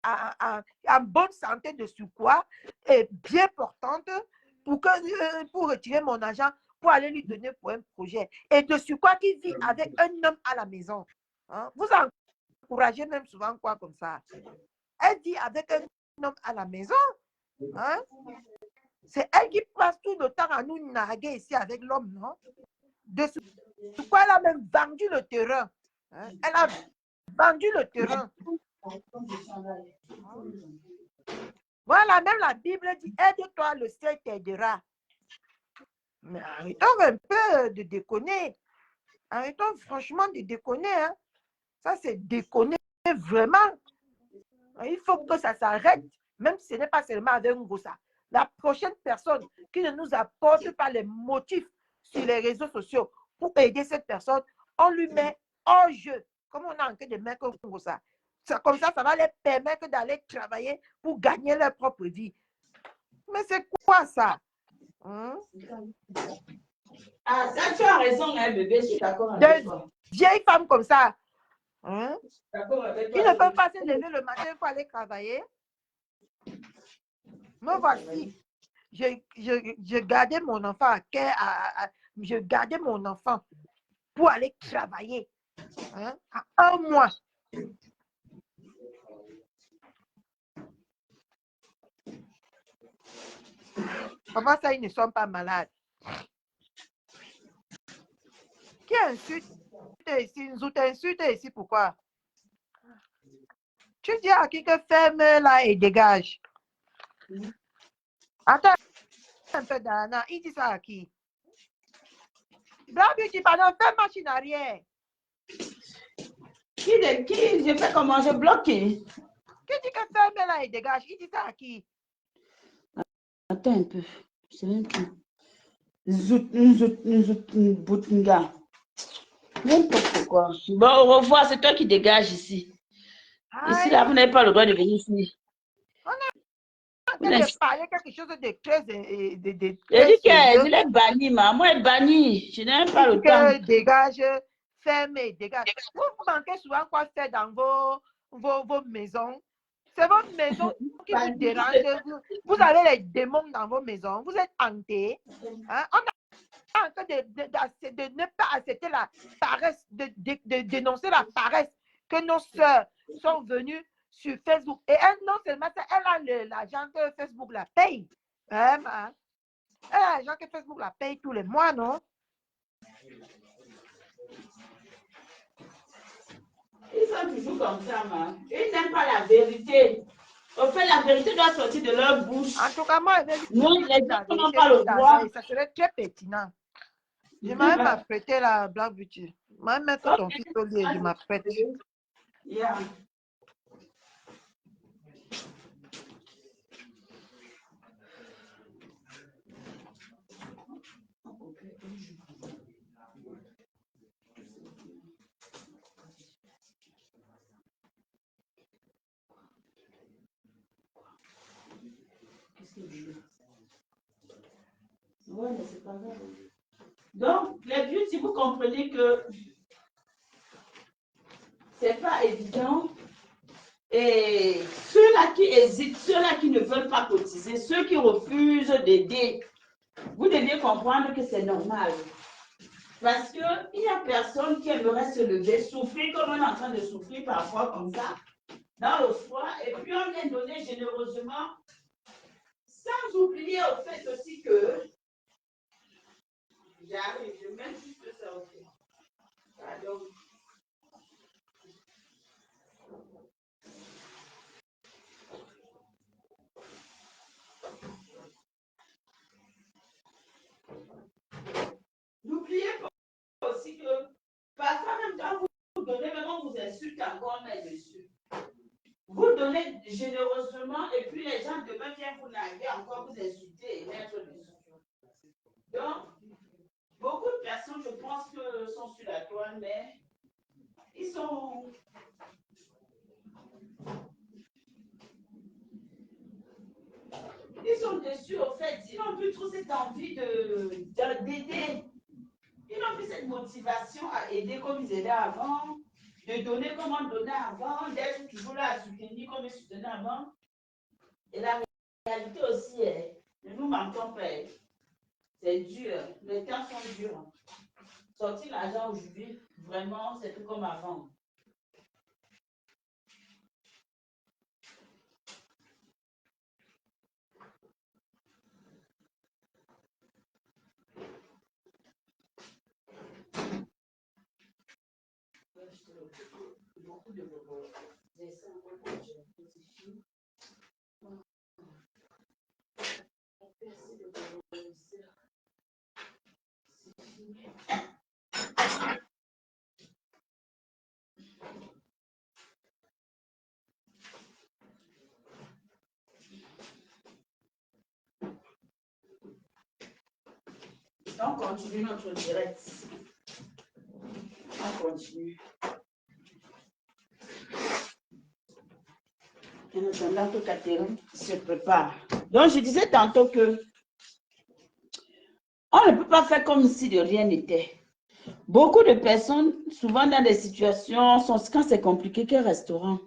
en bonne santé de surcroît et bien portante pour retirer mon argent pour aller lui donner pour un projet. Et de surcroît qui vit avec un homme à la maison. Hein? Vous encouragez même souvent quoi comme ça? Elle dit avec un homme à la maison. Hein? C'est elle qui passe tout le temps à nous narguer ici avec l'homme, non? De surcroît, elle a même vendu le terrain. Hein? Elle a vendu le terrain. Voilà, même la Bible dit, aide-toi, le ciel t'aidera. Mais arrêtons un peu de déconner. Arrêtons franchement de déconner. Hein? Ça, c'est déconner vraiment. Il faut que ça s'arrête, même si ce n'est pas seulement avec Ngosa. La prochaine personne qui ne nous apporte pas les motifs sur les réseaux sociaux pour aider cette personne, on lui met hors jeu. Comme on a en train de mettre Ngosa. Comme ça va les permettre d'aller travailler pour gagner leur propre vie. Mais c'est quoi ça? Hein? Ah, ça, tu as raison, hein, bébé, je suis d'accord avec toi. Vieilles femmes comme ça, hein? Ils ne peuvent pas se lever le matin pour aller travailler. Me voici. Je gardais mon enfant à cœur, je gardais mon enfant pour aller travailler. Hein? À 1 mois. Comment ça, ils ne sont pas malades? Qui insulte ici? Nous t'insulte ici, pourquoi? Tu dis à qui que ferme là et dégage. Attends un peu, Dana. Il dit ça à qui? Blague, tu pardon, fais machine arrière. Qui je fais comment? Je bloque. Qui dit que ferme là et dégage? Il dit ça à qui? Attends un peu. C'est même plus. Boutinga. N'importe quoi. Bon, au revoir, c'est toi qui dégages ici. Ici, là, vous n'avez pas le droit de venir ici. On a parlé quelque chose de très... Je dis que je l'ai banni, maman est banni. Je n'ai même pas le temps. Dégage, ferme et dégage. Vous manquez souvent quoi faire dans vos maisons. C'est votre maison qui vous dérange. Vous avez les démons dans vos maisons. Vous êtes hantés. Hein? On a en train de ne pas accepter la paresse, de dénoncer la paresse que nos sœurs sont venues sur Facebook. Et elle, non seulement ça, elle a l'argent que Facebook la paye. Elle a l'argent que Facebook la paye tous les mois, non? Ils sont toujours comme ça, man. Ils n'aiment pas la vérité. En fait, la vérité doit sortir de leur bouche. En tout cas, moi, nous, les gens n'ont pas le droit. Ça serait très pertinent. Je m'avais m'apprêté la Black Beauty. Je m'avais mettre ton fils au lit et je m'apprête. Yeah. Ouais, mais c'est pas grave. Donc, les vieux, si vous comprenez que c'est pas évident, et ceux-là qui hésitent, ceux-là qui ne veulent pas cotiser, ceux qui refusent d'aider, vous deviez comprendre que c'est normal. Parce qu'il n'y a personne qui aimerait se lever, souffrir comme on est en train de souffrir parfois comme ça, dans le froid, et puis on vient donner généreusement, sans oublier au fait aussi que, j'arrive, je mets juste ça au fait. Pardon. N'oubliez pas aussi que parfois même quand vous donnez, même on vous insulte encore, mais dessus. Vous donnez généreusement et puis les gens demain viennent vous narguer encore, vous insulter et mettre dessus. Donc, beaucoup de personnes, je pense que sont sur la toile, mais ils sont déçus au fait. Ils n'ont plus trop cette envie d'aider. Ils n'ont plus cette motivation à aider comme ils aidaient avant, de donner comme on donnait avant, d'être toujours là à soutenir comme ils soutenaient avant. Et la réalité aussi est, ne nous manquons pas. C'est dur, les temps sont durs. Sortir l'argent aujourd'hui, vraiment, c'est tout comme avant. Beaucoup de dessins, on continue notre direct. On continue. En attendant que Catherine se prépare. Donc, je disais tantôt que on ne peut pas faire comme si de rien n'était. Beaucoup de personnes, souvent dans des situations, quand c'est compliqué, quel restaurant,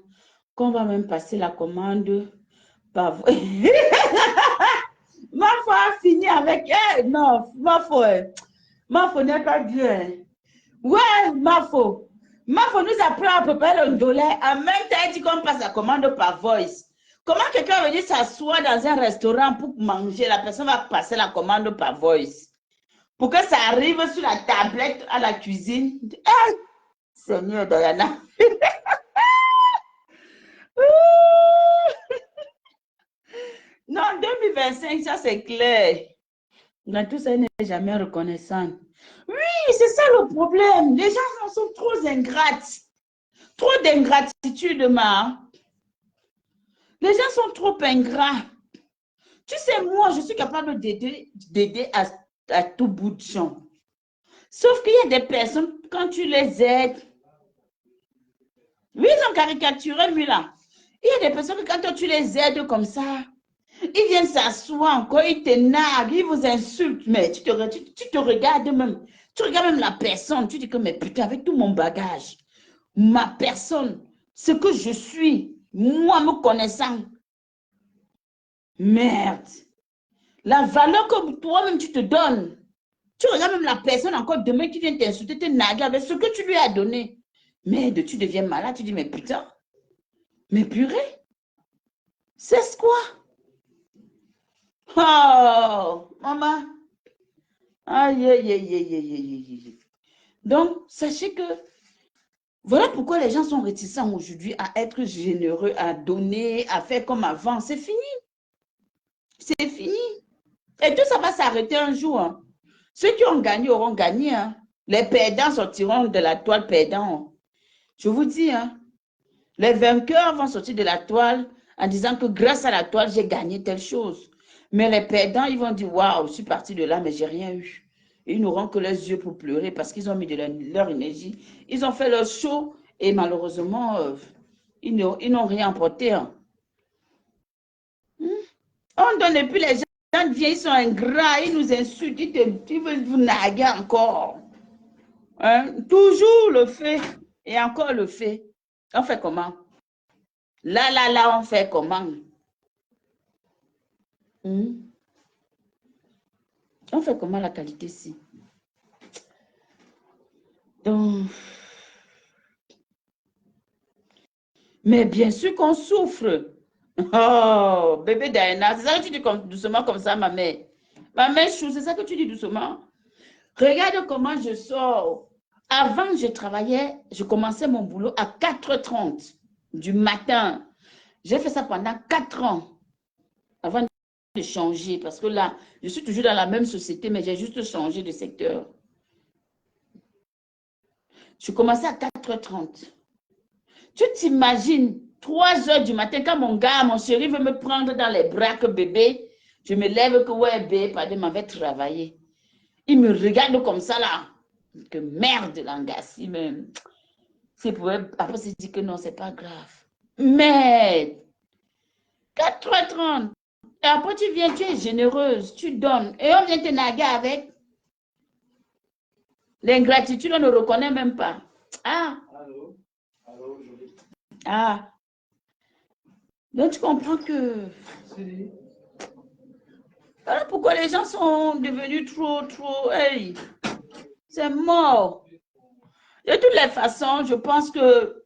qu'on va même passer la commande par vous. Ma foi a fini avec elle. Non, ma foi n'est pas bien. Ouais, ma foi nous apprend à préparer le dollar. En même temps, elle dit qu'on passe la commande par voice. Comment quelqu'un veut dire s'asseoir dans un restaurant pour manger? La personne va passer la commande par voice. Pour que ça arrive sur la tablette à la cuisine. Hey, Seigneur Diana. Non, 2025, ça c'est clair. Dans tout ça, elle n'est jamais reconnaissante. Oui, c'est ça le problème. Les gens sont trop ingrates. Trop d'ingratitude, ma. Les gens sont trop ingrats. Tu sais, moi, je suis capable d'aider à tout bout de champ. Sauf qu'il y a des personnes, quand tu les aides, oui, ils ont caricaturé, lui, là. Il y a des personnes, quand tu les aides comme ça, ils viennent s'asseoir encore, ils te narguent, ils vous insultent, mais tu te regardes même. Tu regardes même la personne, tu dis que, mais putain, avec tout mon bagage, ma personne, ce que je suis, moi me connaissant, merde. La valeur que toi-même tu te donnes, tu regardes même la personne encore demain qui vient t'insulter, te narguer avec ce que tu lui as donné. Merde, tu deviens malade, tu dis, mais putain, mais purée, c'est quoi? Oh, maman. Aïe, aïe, aïe, aïe, aïe, aïe. Donc, sachez que voilà pourquoi les gens sont réticents aujourd'hui à être généreux, à donner, à faire comme avant. C'est fini. C'est fini. Et tout ça va s'arrêter un jour. Hein. Ceux qui ont gagné auront gagné. Hein. Les perdants sortiront de la toile perdants. Je vous dis, hein, les vainqueurs vont sortir de la toile en disant que grâce à la toile, j'ai gagné telle chose. Mais les perdants, ils vont dire, waouh, je suis parti de là, mais j'ai rien eu. Ils n'auront que les yeux pour pleurer parce qu'ils ont mis de leur énergie. Ils ont fait leur show et malheureusement, ils n'ont rien emporté. Hein. On donne et puis les gens viennent, ils sont ingrats, ils nous insultent, ils veulent vous narguer encore. Hein? Toujours le fait et encore le fait. On fait comment? Là, on fait comment? On fait comment la qualité ici? Donc, mais bien sûr qu'on souffre. Oh, bébé Diana, c'est ça que tu dis doucement comme ça, ma mère. Ma mère chou, c'est ça que tu dis doucement. Regarde comment je sors. Avant, je travaillais, je commençais mon boulot à 4h30 du matin. J'ai fait ça pendant 4 ans avant de changer parce que là, je suis toujours dans la même société, mais j'ai juste changé de secteur. Je commençais à 4h30. Tu t'imagines, 3h du matin, quand mon chéri veut me prendre dans les bras que bébé, je me lève que ouais, bébé, pardon, m'avait travaillé. Il me regarde comme ça là. Que merde, l'angassi, même. Après, c'est dit que non, c'est pas grave. Mais 4h30. Et après, tu viens, tu es généreuse, tu donnes. Et on vient te naguer avec. L'ingratitude, on ne reconnaît même pas. Ah. Allô? Allô, Jolie? Ah. Donc, tu comprends que... Alors, pourquoi les gens sont devenus trop... Hey, c'est mort. De toutes les façons, je pense que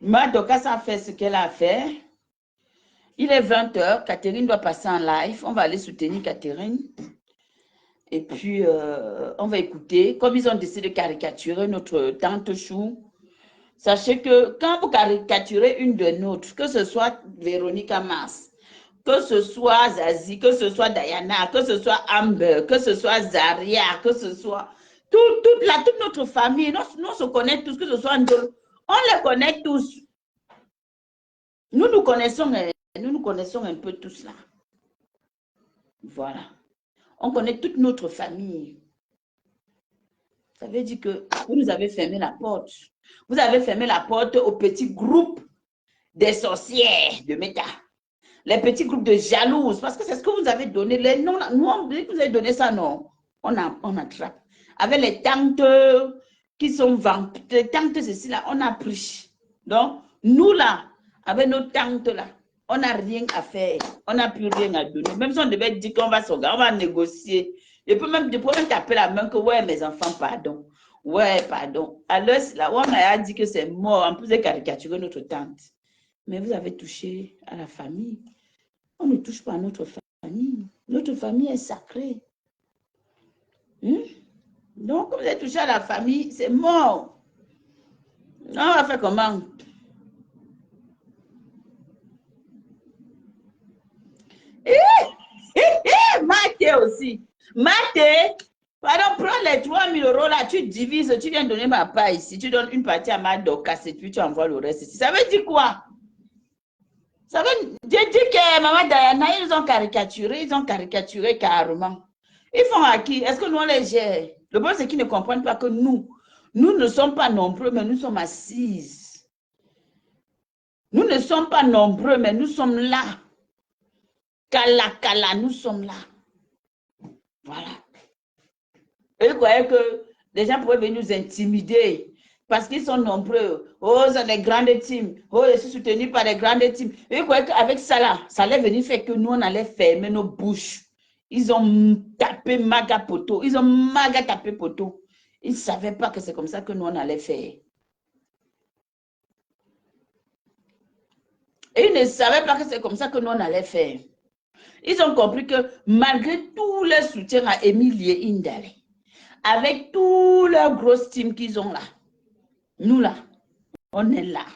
Madoka a fait ce qu'elle a fait. Il est 20h, Catherine doit passer en live. On va aller soutenir Catherine. Et puis, on va écouter. Comme ils ont décidé de caricaturer notre tante Chou, sachez que quand vous caricaturez une de nôtres, que ce soit Véronica Mars, que ce soit Zazie, que ce soit Diana, que ce soit Amber, que ce soit Zaria, que ce soit toute notre famille, nous se connaissons tous, que ce soit Ndolo, on les connaît tous. Nous nous connaissons un peu tous là. Voilà. On connaît toute notre famille. Ça veut dire que vous nous avez fermé la porte. Vous avez fermé la porte au petit groupe des sorcières de Méta. Les petits groupes de jalouses, parce que c'est ce que vous avez donné. Les noms, nous, on dit que vous avez donné ça, non. On attrape. Avec les tantes qui sont vendues, les tantes ceci là, on a pris. Donc, nous là, avec nos tantes là, on n'a rien à faire. On n'a plus rien à donner. Même si on devait dire qu'on va s'organiser, on va négocier. Je peux même taper la main que, ouais, mes enfants, pardon. Ouais, pardon. Alors, là, on a dit que c'est mort. En plus de caricaturer notre tante. Mais vous avez touché à la famille. On ne touche pas à notre famille. Notre famille est sacrée. Donc, quand vous avez touché à la famille, c'est mort. On va faire comment? Maté aussi. Maté, pardon, prends les 3 000 € là, tu divises, tu viens donner ma part ici, tu donnes une partie à ma Dorcas et puis tu envoies le reste ici. Ça veut dire quoi? Ça veut dire que maman Diana, ils ont caricaturé carrément. Ils font à qui? Est-ce que nous on les gère? Le problème, c'est qu'ils ne comprennent pas que nous ne sommes pas nombreux, mais nous sommes assises. Nous ne sommes pas nombreux, mais nous sommes là. Kala, nous sommes là. Voilà. Et vous croyez que les gens pourraient venir nous intimider parce qu'ils sont nombreux. Oh, ils ont des grandes teams. Oh, je suis soutenu par des grandes teams. Et vous croyez qu'avec ça là, ça allait venir faire que nous, on allait fermer nos bouches. Ils ont tapé maga poteau. Ils ont maga tapé poteau. Ils ne savaient pas que c'est comme ça que nous, on allait faire. Et ils ne savaient pas que c'est comme ça que nous, on allait faire. Ils ont compris que malgré tout le soutien à Emilie Indale, avec tout leur grosse team qu'ils ont là, nous là, on est là.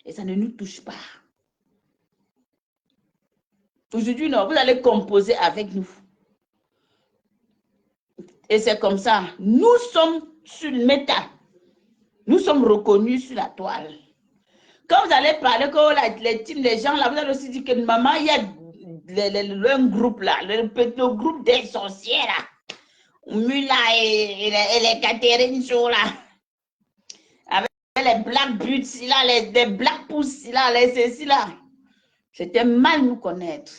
Et ça ne nous touche pas. Aujourd'hui, non, vous allez composer avec nous. Et c'est comme ça. Nous sommes sur le méta. Nous sommes reconnus sur la toile. Quand vous allez parler, que les teams, les gens là, vous allez aussi dire que maman, il y a un groupe là, le groupe des sorcières là. Mula et les Catherine Show là. Avec les Black Beauty là, les Black Pussy là, les ceci là. C'était mal nous connaître.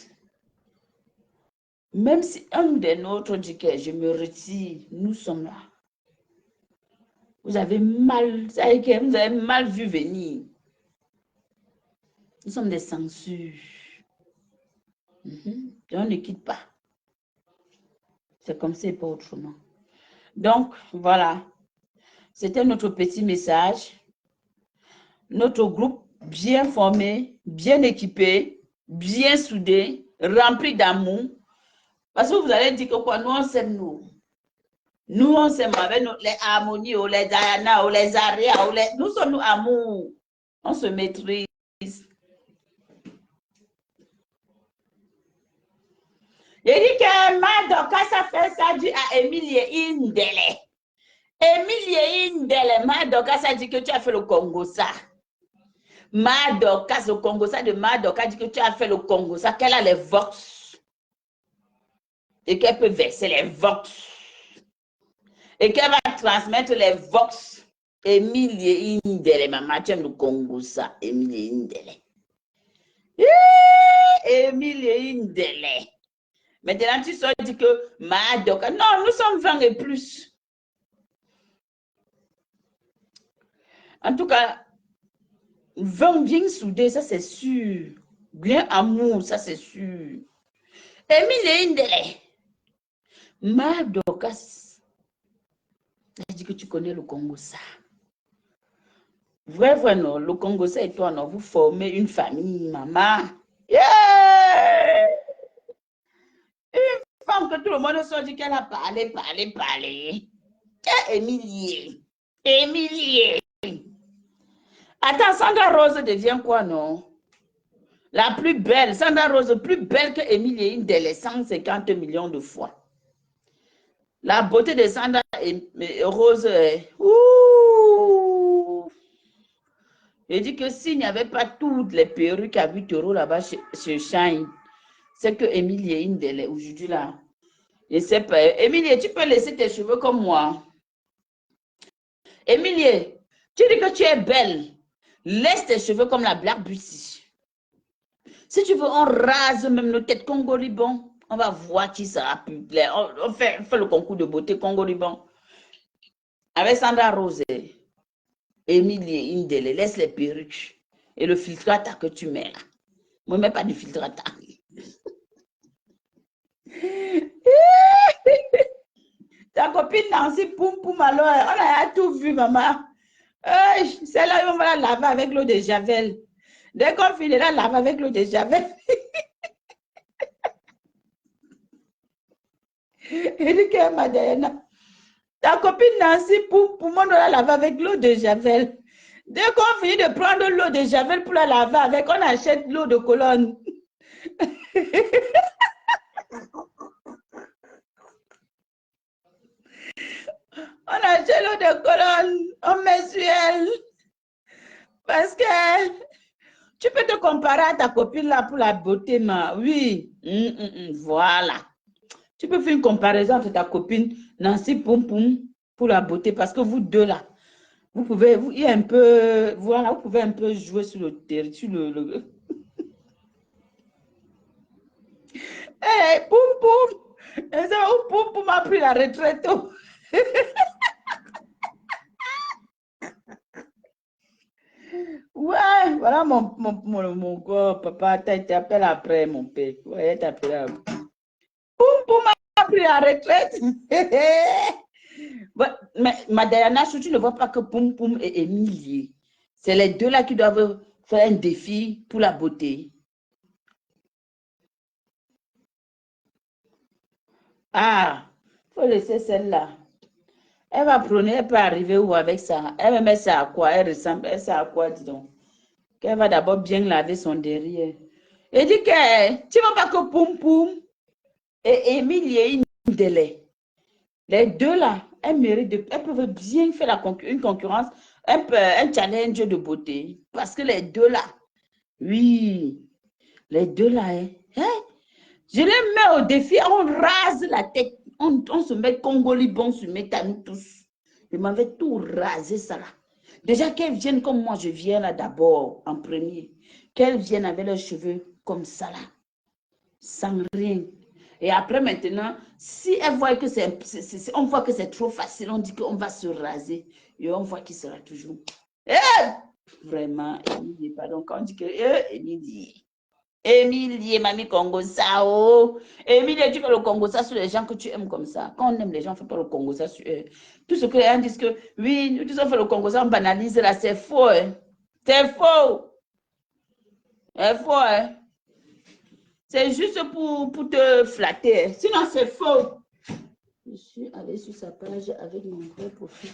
Même si un des nôtres dit que je me retire, nous sommes là. Vous avez mal, vous avez mal vu venir. Nous sommes des censures. Et on ne quitte pas. C'est comme ça et pas autrement. Donc, voilà. C'était notre petit message. Notre groupe bien formé, bien équipé, bien soudé, rempli d'amour. Parce que vous allez dire que quoi, nous on s'aime nous. Nous on s'aime avec les harmonies, les Diana, les Aria, nous sommes nous amour. On se maîtrise. Il dit que Madoka, ça fait ça dit à Emilie Indele. Emilie Indele, Madoka, ça dit que tu as fait le Congo, ça. Madoka, le Congo, ça de Madoka dit que tu as fait le Congo, ça, qu'elle a les vox. Et qu'elle peut verser les vox. Et qu'elle va transmettre les vox. Emilie Indele, maman, tu aimes le Congo, ça, Emilie Indele. Emilie Indele. Maintenant, tu sors dit que Madoka. Non, nous sommes 20 et plus. En tout cas, 20 bien soudés, ça c'est sûr. Bien amour, ça c'est sûr. Emilie Indele. Madoka. Elle dit que tu connais le Congo, ça. Vrai, non. Le Congo, ça et toi, non. Vous formez une famille, maman. Yeah! Une femme que tout le monde se dit qu'elle a parlé. Emilie. Attends, Sandra Rose devient quoi, non? La plus belle. Sandra Rose, plus belle que Emilie Indele, 150 millions de fois. La beauté de Sandra Rose est... Je dis que s'il n'y avait pas toutes les perruques à 8 € là-bas chez Shine, c'est que Emilie Indele, aujourd'hui là, je ne sais pas. Emilie, tu peux laisser tes cheveux comme moi. Emilie, tu dis que tu es belle. Laisse tes cheveux comme la Black Beauty. Si tu veux, on rase même nos têtes Congo-Liban. On va voir qui sera plus clair. On fait le concours de beauté Congo-Liban. Avec Sandra Rose, Emilie Indele, laisse les perruques et le filtre à ta que tu mets là. Moi, je ne mets pas de filtre à ta. Ta copine Nancy Poum alors, on a tout vu, maman. Celle-là, on va la laver avec l'eau de Javel. Dès qu'on finit, la laver avec l'eau de Javel. Elle dit que Madeleine, ta copine Nancy Poum, on la laver avec l'eau de Javel. Dès qu'on finit de prendre l'eau de Javel pour la laver avec, on achète l'eau de colonne. On achète l'eau de colonne, on mensuel. Parce que tu peux te comparer à ta copine là pour la beauté, ma. Oui. Voilà. Tu peux faire une comparaison entre ta copine Nancy Poum pour la beauté. Parce que vous deux là, vous pouvez, il y a un peu, voilà, vous pouvez un peu jouer sur le terrain, sur le... Hey, Poum. Et ça, Poum a pris la retraite. Ouais, voilà mon corps, papa, t'appelles après, mon père. Ouais, t'appelles après. Poum a pris la retraite. Mais Madeleine, tu ne vois pas que Poum et Emilie, c'est les deux là qui doivent faire un défi pour la beauté. Ah, il faut laisser celle-là. Elle va prôner, elle peut arriver où avec ça? Elle va mettre ça à quoi? Elle ressemble, elle sait à quoi, dis donc? Qu'elle va d'abord bien laver son derrière. Et dit que tu ne vois pas que Poum et Emilie Indele, les deux là, elles méritent elles peuvent bien faire une concurrence, un challenge de beauté. Parce que les deux là, oui, les deux là, je les mets au défi, on rase la tête, on se met Congo-Liban, on se met à nous tous. Je m'avais tout rasé ça là. Déjà qu'elles viennent comme moi, je viens là d'abord, en premier. Qu'elles viennent avec leurs cheveux comme ça là, sans rien. Et après maintenant, si elle voit que on voit que c'est trop facile, on dit qu'on va se raser et on voit qu'il sera toujours. Vraiment, Émilie, pardon, quand on dit que Émilie, mamie Congo ça, oh. Émilie, tu fais le Congo ça sur les gens que tu aimes comme ça. Quand on aime les gens, on ne fait pas le Congo ça sur eux. Tout ce que les gens disent que oui, nous tous on fait le Congo ça, on banalise là, c'est faux. Hein. C'est faux. C'est faux. Hein. C'est juste pour te flatter. Sinon, c'est faux. Je suis allée sur sa page avec mon vrai profil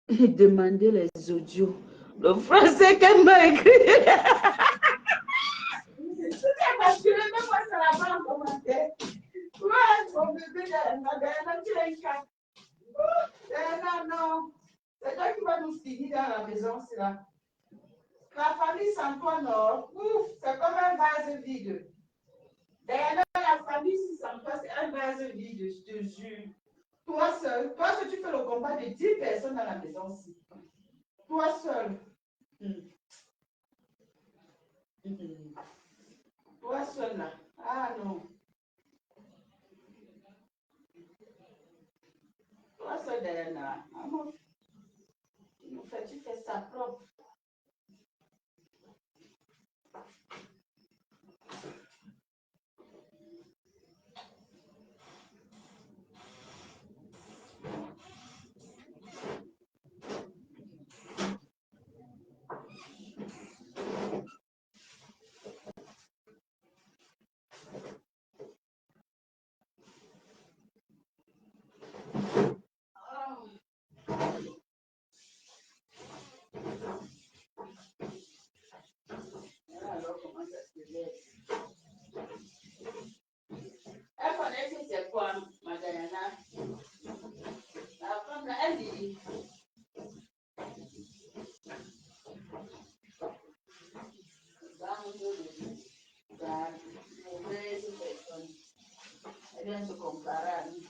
et demander les audios. Le français qu'elle m'a écrit. C'est parce que même moi, ça l'a pas en commentaire. Ouais, mon bébé, tu l'as écrit. Non. C'est toi qui vas nous finir dans la maison, c'est là. La famille sans toi, non. Ouf, c'est comme un vase vide. D'ailleurs, la famille sans toi, c'est un vase vide, je te jure. Toi seul, tu fais le combat de 10 personnes dans la maison aussi. Toi seul. Toi seul là. Ah non. Toi seul, Diana. Tu fais ça propre. Alors, comment ça se fait? Elle connaît que c'est quoi, ma Diana? La femme là, elle dit. Mauvaise personne. Elle vient se comparer à nous.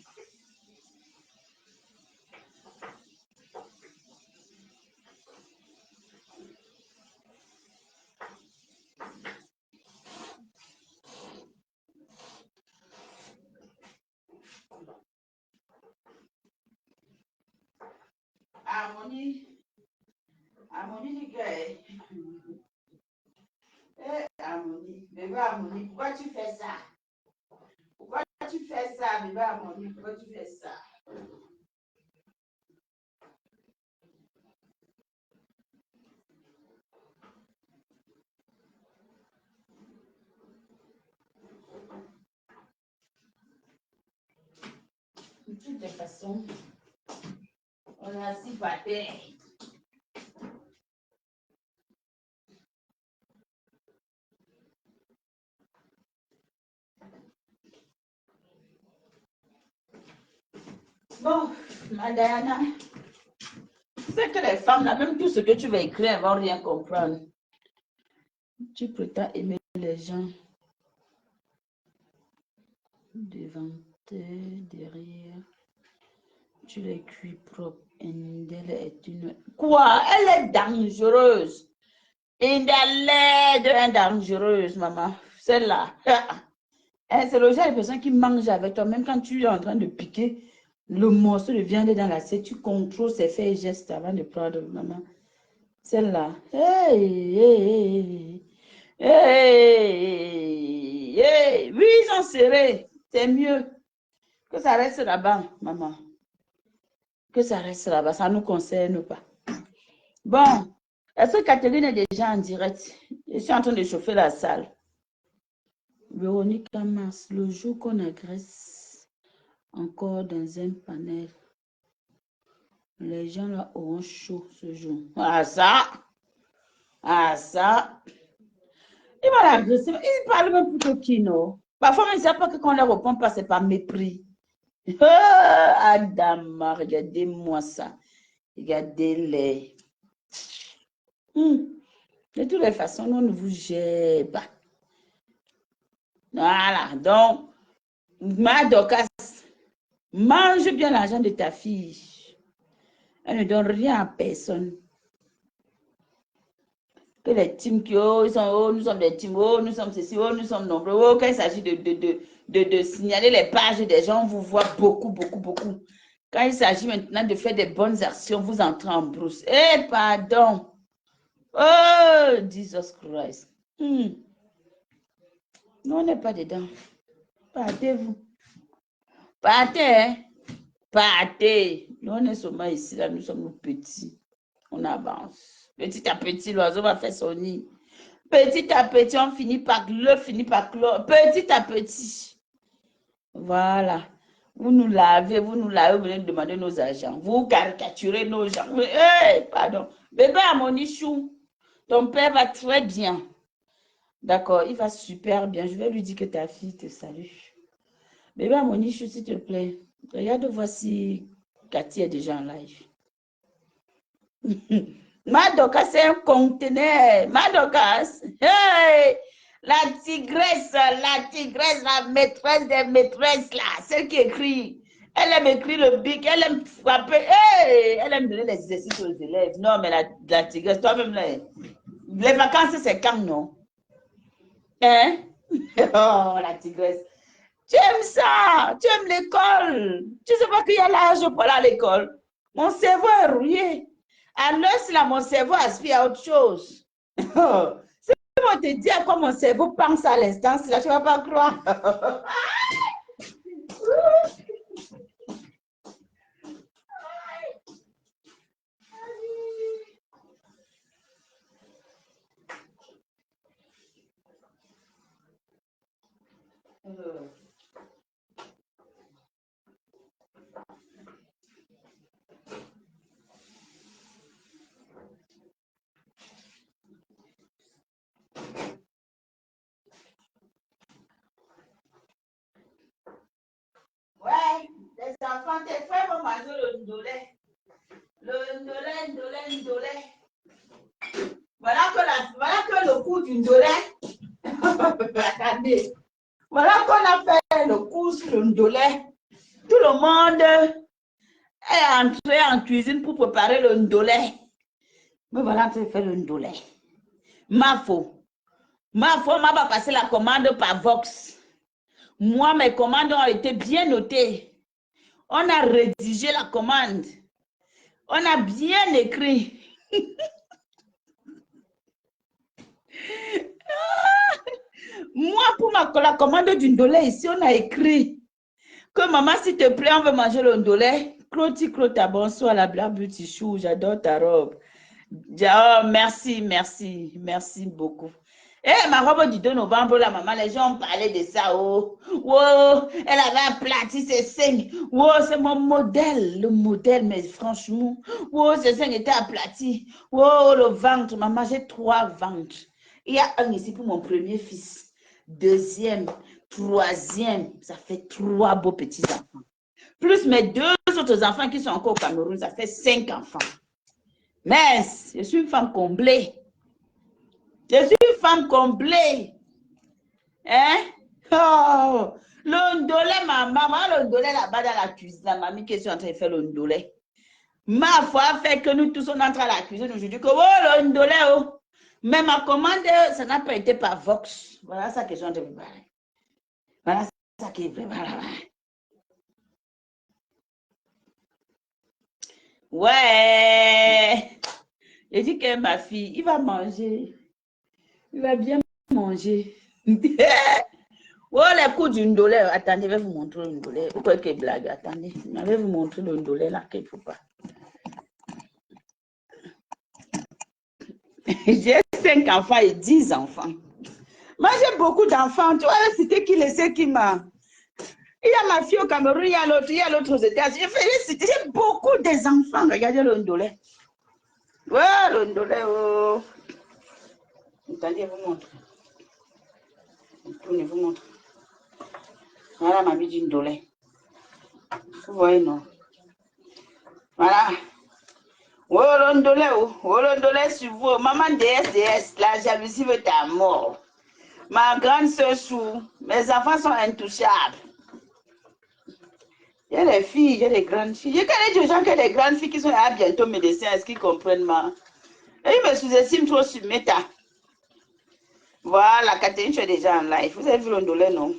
Harmonie du gars. Harmonie, bébé Harmonie, pourquoi tu fais ça? Pourquoi tu fais ça, bébé Harmonie? Pourquoi tu fais ça? De toutes les façons, on a assis par terre. Bon, ma Diana, c'est que les femmes, là, même tout ce que tu vas écrire, elles ne vont rien comprendre. Tu prétends aimer les gens devant eux, derrière. Tu les cuis propres. Indel est une... Quoi? Elle est dangereuse. Indel est dangereuse, maman. Celle-là. C'est le genre de personne qui mange avec toi, même quand tu es en train de piquer le morceau de viande dans l'assiette, tu contrôles ses faits et gestes avant de prendre, maman. Celle-là. Hey. Oui, ils sont serrés. C'est mieux que ça reste là-bas, maman. Que ça reste là-bas, ça ne nous concerne pas. Bon, est-ce que Catherine est déjà en direct? Je suis en train de chauffer la salle. Véronique Mars, le jour qu'on agresse encore dans un panel, les gens là auront chaud ce jour. Ah ça! Il va l'agresser. Il parle même plutôt qui, non? Parfois, on ne sait pas que quand on ne répond pas, c'est par mépris. Adam, regardez-moi ça. Regardez-les. De toutes les façons, nous ne vous gênons pas. Voilà, donc, ma Dorcas, mange bien l'argent de ta fille. Elle ne donne rien à personne. Que les teams qui, oh, ils sont, oh, nous sommes des teams, oh, nous sommes ceci, oh, nous sommes nombreux. Oh, quand il s'agit de signaler les pages des gens, on vous voit beaucoup, beaucoup, beaucoup. Quand il s'agit maintenant de faire des bonnes actions, vous entrez en brousse. Eh, pardon. Oh, Jesus Christ. Nous, on n'est pas dedans. Partez-vous. Partez, hein. Partez. Nous, on est seulement ici, là, nous sommes nous petits. On avance. Petit à petit, l'oiseau va faire son nid. Petit à petit, on finit par clore. Petit à petit. Voilà. Vous nous lavez, vous venez nous demander nos agents. Vous caricaturez nos gens. Hey, pardon. Bébé Amonichou, ton père va très bien. D'accord, il va super bien. Je vais lui dire que ta fille te salue. Bébé Amonichou, s'il te plaît, regarde voir si Cathy est déjà en live. Madoka, c'est un conteneur. Madoka, hey, la tigresse, la maîtresse des maîtresses, là, celle qui écrit. Elle aime écrire le bic, elle aime frapper, hey, elle aime donner les exercices aux élèves. Non, mais la tigresse, toi-même, les vacances, c'est quand, non? Hein? Oh, la tigresse. Tu aimes ça, tu aimes l'école. Tu sais pas qu'il y a l'âge pour aller à l'école. Mon cerveau est rouillé. À l'heure, là, mon cerveau aspire à autre chose. Si on te dit à quoi mon cerveau pense à l'instant, là, tu ne vas pas croire. Ouais, les enfants, tes frères vont manger le ndolé. Le ndolé. Voilà que le coup du ndolé. Attendez. Voilà qu'on a fait le coup sur le ndolé. Tout le monde est entré en cuisine pour préparer le ndolé. Mais voilà, on fait le ndolé. Ma faute, on m'a pas passé la commande par Vox. Moi, mes commandes ont été bien notées. On a rédigé la commande. On a bien écrit. Moi, pour la commande du ndolé ici, on a écrit que maman, s'il te plaît, on veut manger le ndolé. Cloti, bonsoir, la blague beauty chou, j'adore ta robe. Oh, merci beaucoup. Eh, ma robe du 2 novembre, la maman, les gens ont parlé de ça. Oh, elle avait aplati ses seins. Oh, c'est mon modèle, le modèle, mais franchement, oh, ses seins étaient aplatis. Oh, le ventre, maman, j'ai 3 ventres. Il y a un ici pour mon premier fils. Deuxième, troisième, ça fait 3 beaux petits-enfants. Plus mes 2 autres enfants qui sont encore au Cameroun, ça fait 5 enfants. Mais je suis une femme comblée. Je suis une femme comblée. Hein? Oh! Le ndolé, maman, le ndolé là-bas dans la cuisine, la mamie qui est en train de faire le ndolé. Ma foi fait que nous tous on entre à la cuisine aujourd'hui que oh le ndolé oh. Mais ma commande, ça n'a pas été par Vox. Voilà ça que je suis en train de parler. Voilà ça qui est vraiment là. Ouais. J'ai dit que ma fille, il va manger. Il va bien manger. Oh, les coups du ndolé. Attendez, je vais vous montrer le ndolé. Vous croyez que c'est blague? Attendez, je vais vous montrer le ndolé là qu'il ne faut pas. J'ai 5 enfants et 10 enfants. Moi, j'ai beaucoup d'enfants. Tu vois, c'était qui le sait qui m'a. Il y a ma fille au Cameroun, il y a l'autre aux États-Unis. J'ai beaucoup des enfants. Regardez le ndolé. Ouais, le ndolé. Oh. Attendez, je vous montre. Je vous montre. Voilà ma vie du ndolé. Vous voyez, non? Voilà. Oh, le ndolé sur vous. Maman DS, la jalousie veut ta mort. Ma grande soeur Chou, mes enfants sont intouchables. Il y a des filles, il y a des grandes filles. Je connais des gens qui ont des grandes filles qui sont bientôt médecins. Est-ce qu'ils comprennent ma... Et il me sous-estime trop sur Meta. Voilà, Catherine, tu es déjà en live. Vous avez vu le ndolé, non?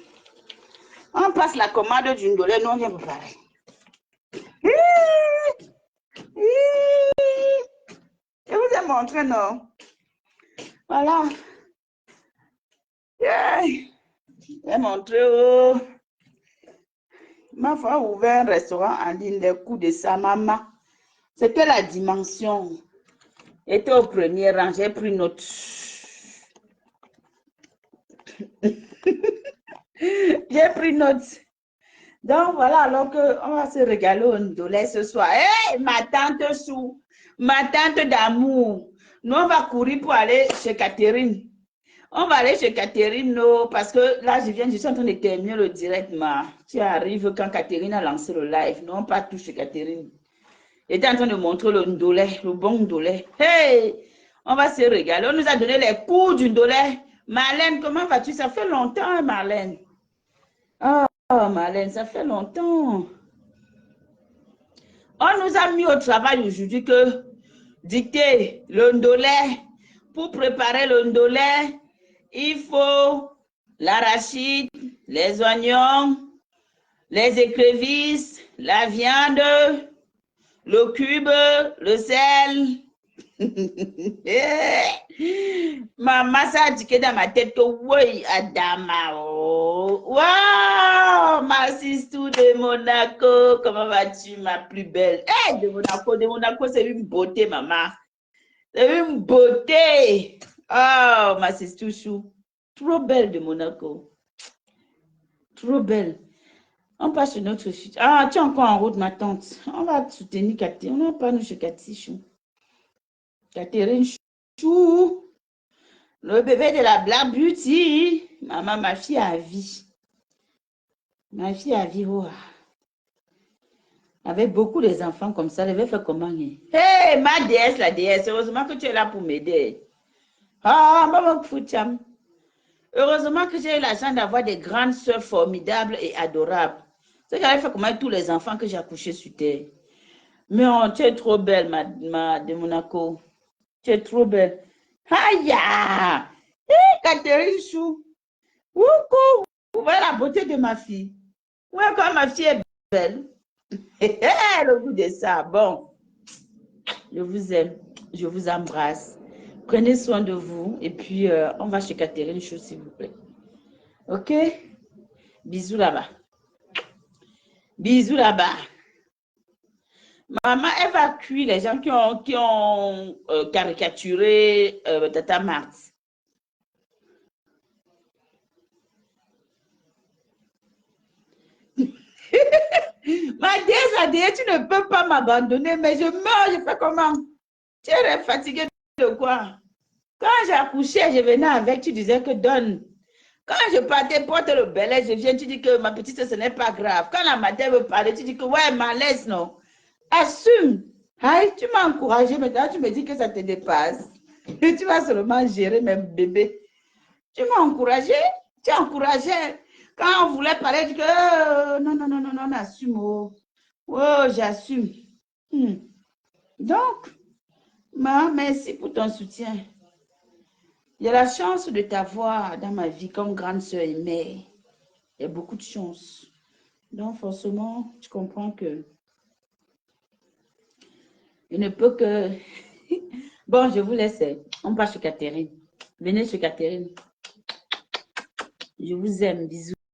On passe la commande du ndolé, nous on vient préparer. Je vous ai montré, non? Voilà. J'ai montré, oh. Ma foi a ouvert un restaurant en ligne, les coûts de sa maman. C'était la dimension. Était au premier rang, j'ai pris note. J'ai pris note. Donc voilà, alors qu'on va se régaler au ndolé ce soir. Hé, ma tante Chou, ma tante d'amour. Nous, on va courir pour aller chez Catherine. On va aller chez Catherine, non, parce que là, je suis en train de terminer le direct, mais tu arrives quand Catherine a lancé le live. Non, pas tout chez Catherine. J'étais en train de montrer le ndolé, le bon ndolé. Hey, on va se régaler. On nous a donné les cours du ndolé. Marlène, comment vas-tu? Ça fait longtemps, hein, Marlène. Oh, Marlène, ça fait longtemps. On nous a mis au travail aujourd'hui que dicter le ndolé. Pour préparer le ndolé, il faut l'arachide, les oignons, les écrevisses, la viande, le cube, le sel. Maman, ça a dit que dans ma tête que oui, Adama. Waouh, ma sister de Monaco, comment vas-tu, ma plus belle? Hey, de Monaco, c'est une beauté, maman. C'est une beauté. Oh, ma sister Chou. Trop belle de Monaco. Trop belle. On passe sur notre suite. Ah, tu es encore en route, ma tante. On va soutenir Catherine. On va pas nous chez Cathy Chou. Catherine Chou. Le bébé de la Black Beauty. Maman, ma fille a vie. Ma fille a vie. Oh. Avec beaucoup des enfants comme ça, elle va faire comment? Hé, ma déesse, la déesse. Heureusement que tu es là pour m'aider. Ah, maman Foucham. Heureusement que j'ai eu la chance d'avoir des grandes soeurs formidables et adorables. C'est qu'elle a fait comme tous les enfants que j'ai accouchés sur terre. Mais oh, tu es trop belle, ma de Monaco. Tu es trop belle. Aïe! Hey, Catherine Chou. Woukou! Vous voyez la beauté de ma fille. Oui, quand ma fille est belle. Le goût de ça. Bon, je vous aime. Je vous embrasse. Prenez soin de vous. Et puis, on va chez Catherine Chou, s'il vous plaît. OK? Bisous là-bas. Bisous là-bas. Maman, elle va cuire les gens qui ont caricaturé Tata Marthe. Ma déesse, tu ne peux pas m'abandonner, mais je meurs, je fais comment? Tu es fatiguée de quoi? Quand j'ai accouché, je venais avec, tu disais que donne. Quand je partais porter le belai, je viens, tu dis que ma petite, ce n'est pas grave. Quand la matin veut parler, tu dis que ouais, malaise, non. Assume. Aïe, tu m'as encouragé, maintenant tu me dis que ça te dépasse. Tu vas seulement gérer mes bébés. Tu m'as encouragé, tu as encouragé. Quand on voulait parler, tu dis que non, assume. Oh, j'assume. Donc, merci pour ton soutien. J'ai la chance de t'avoir dans ma vie comme grande sœur et mère. Il y a beaucoup de chance. Donc, forcément, tu comprends que je ne peux que... Bon, je vous laisse. On passe chez Catherine. Venez chez Catherine. Je vous aime. Bisous.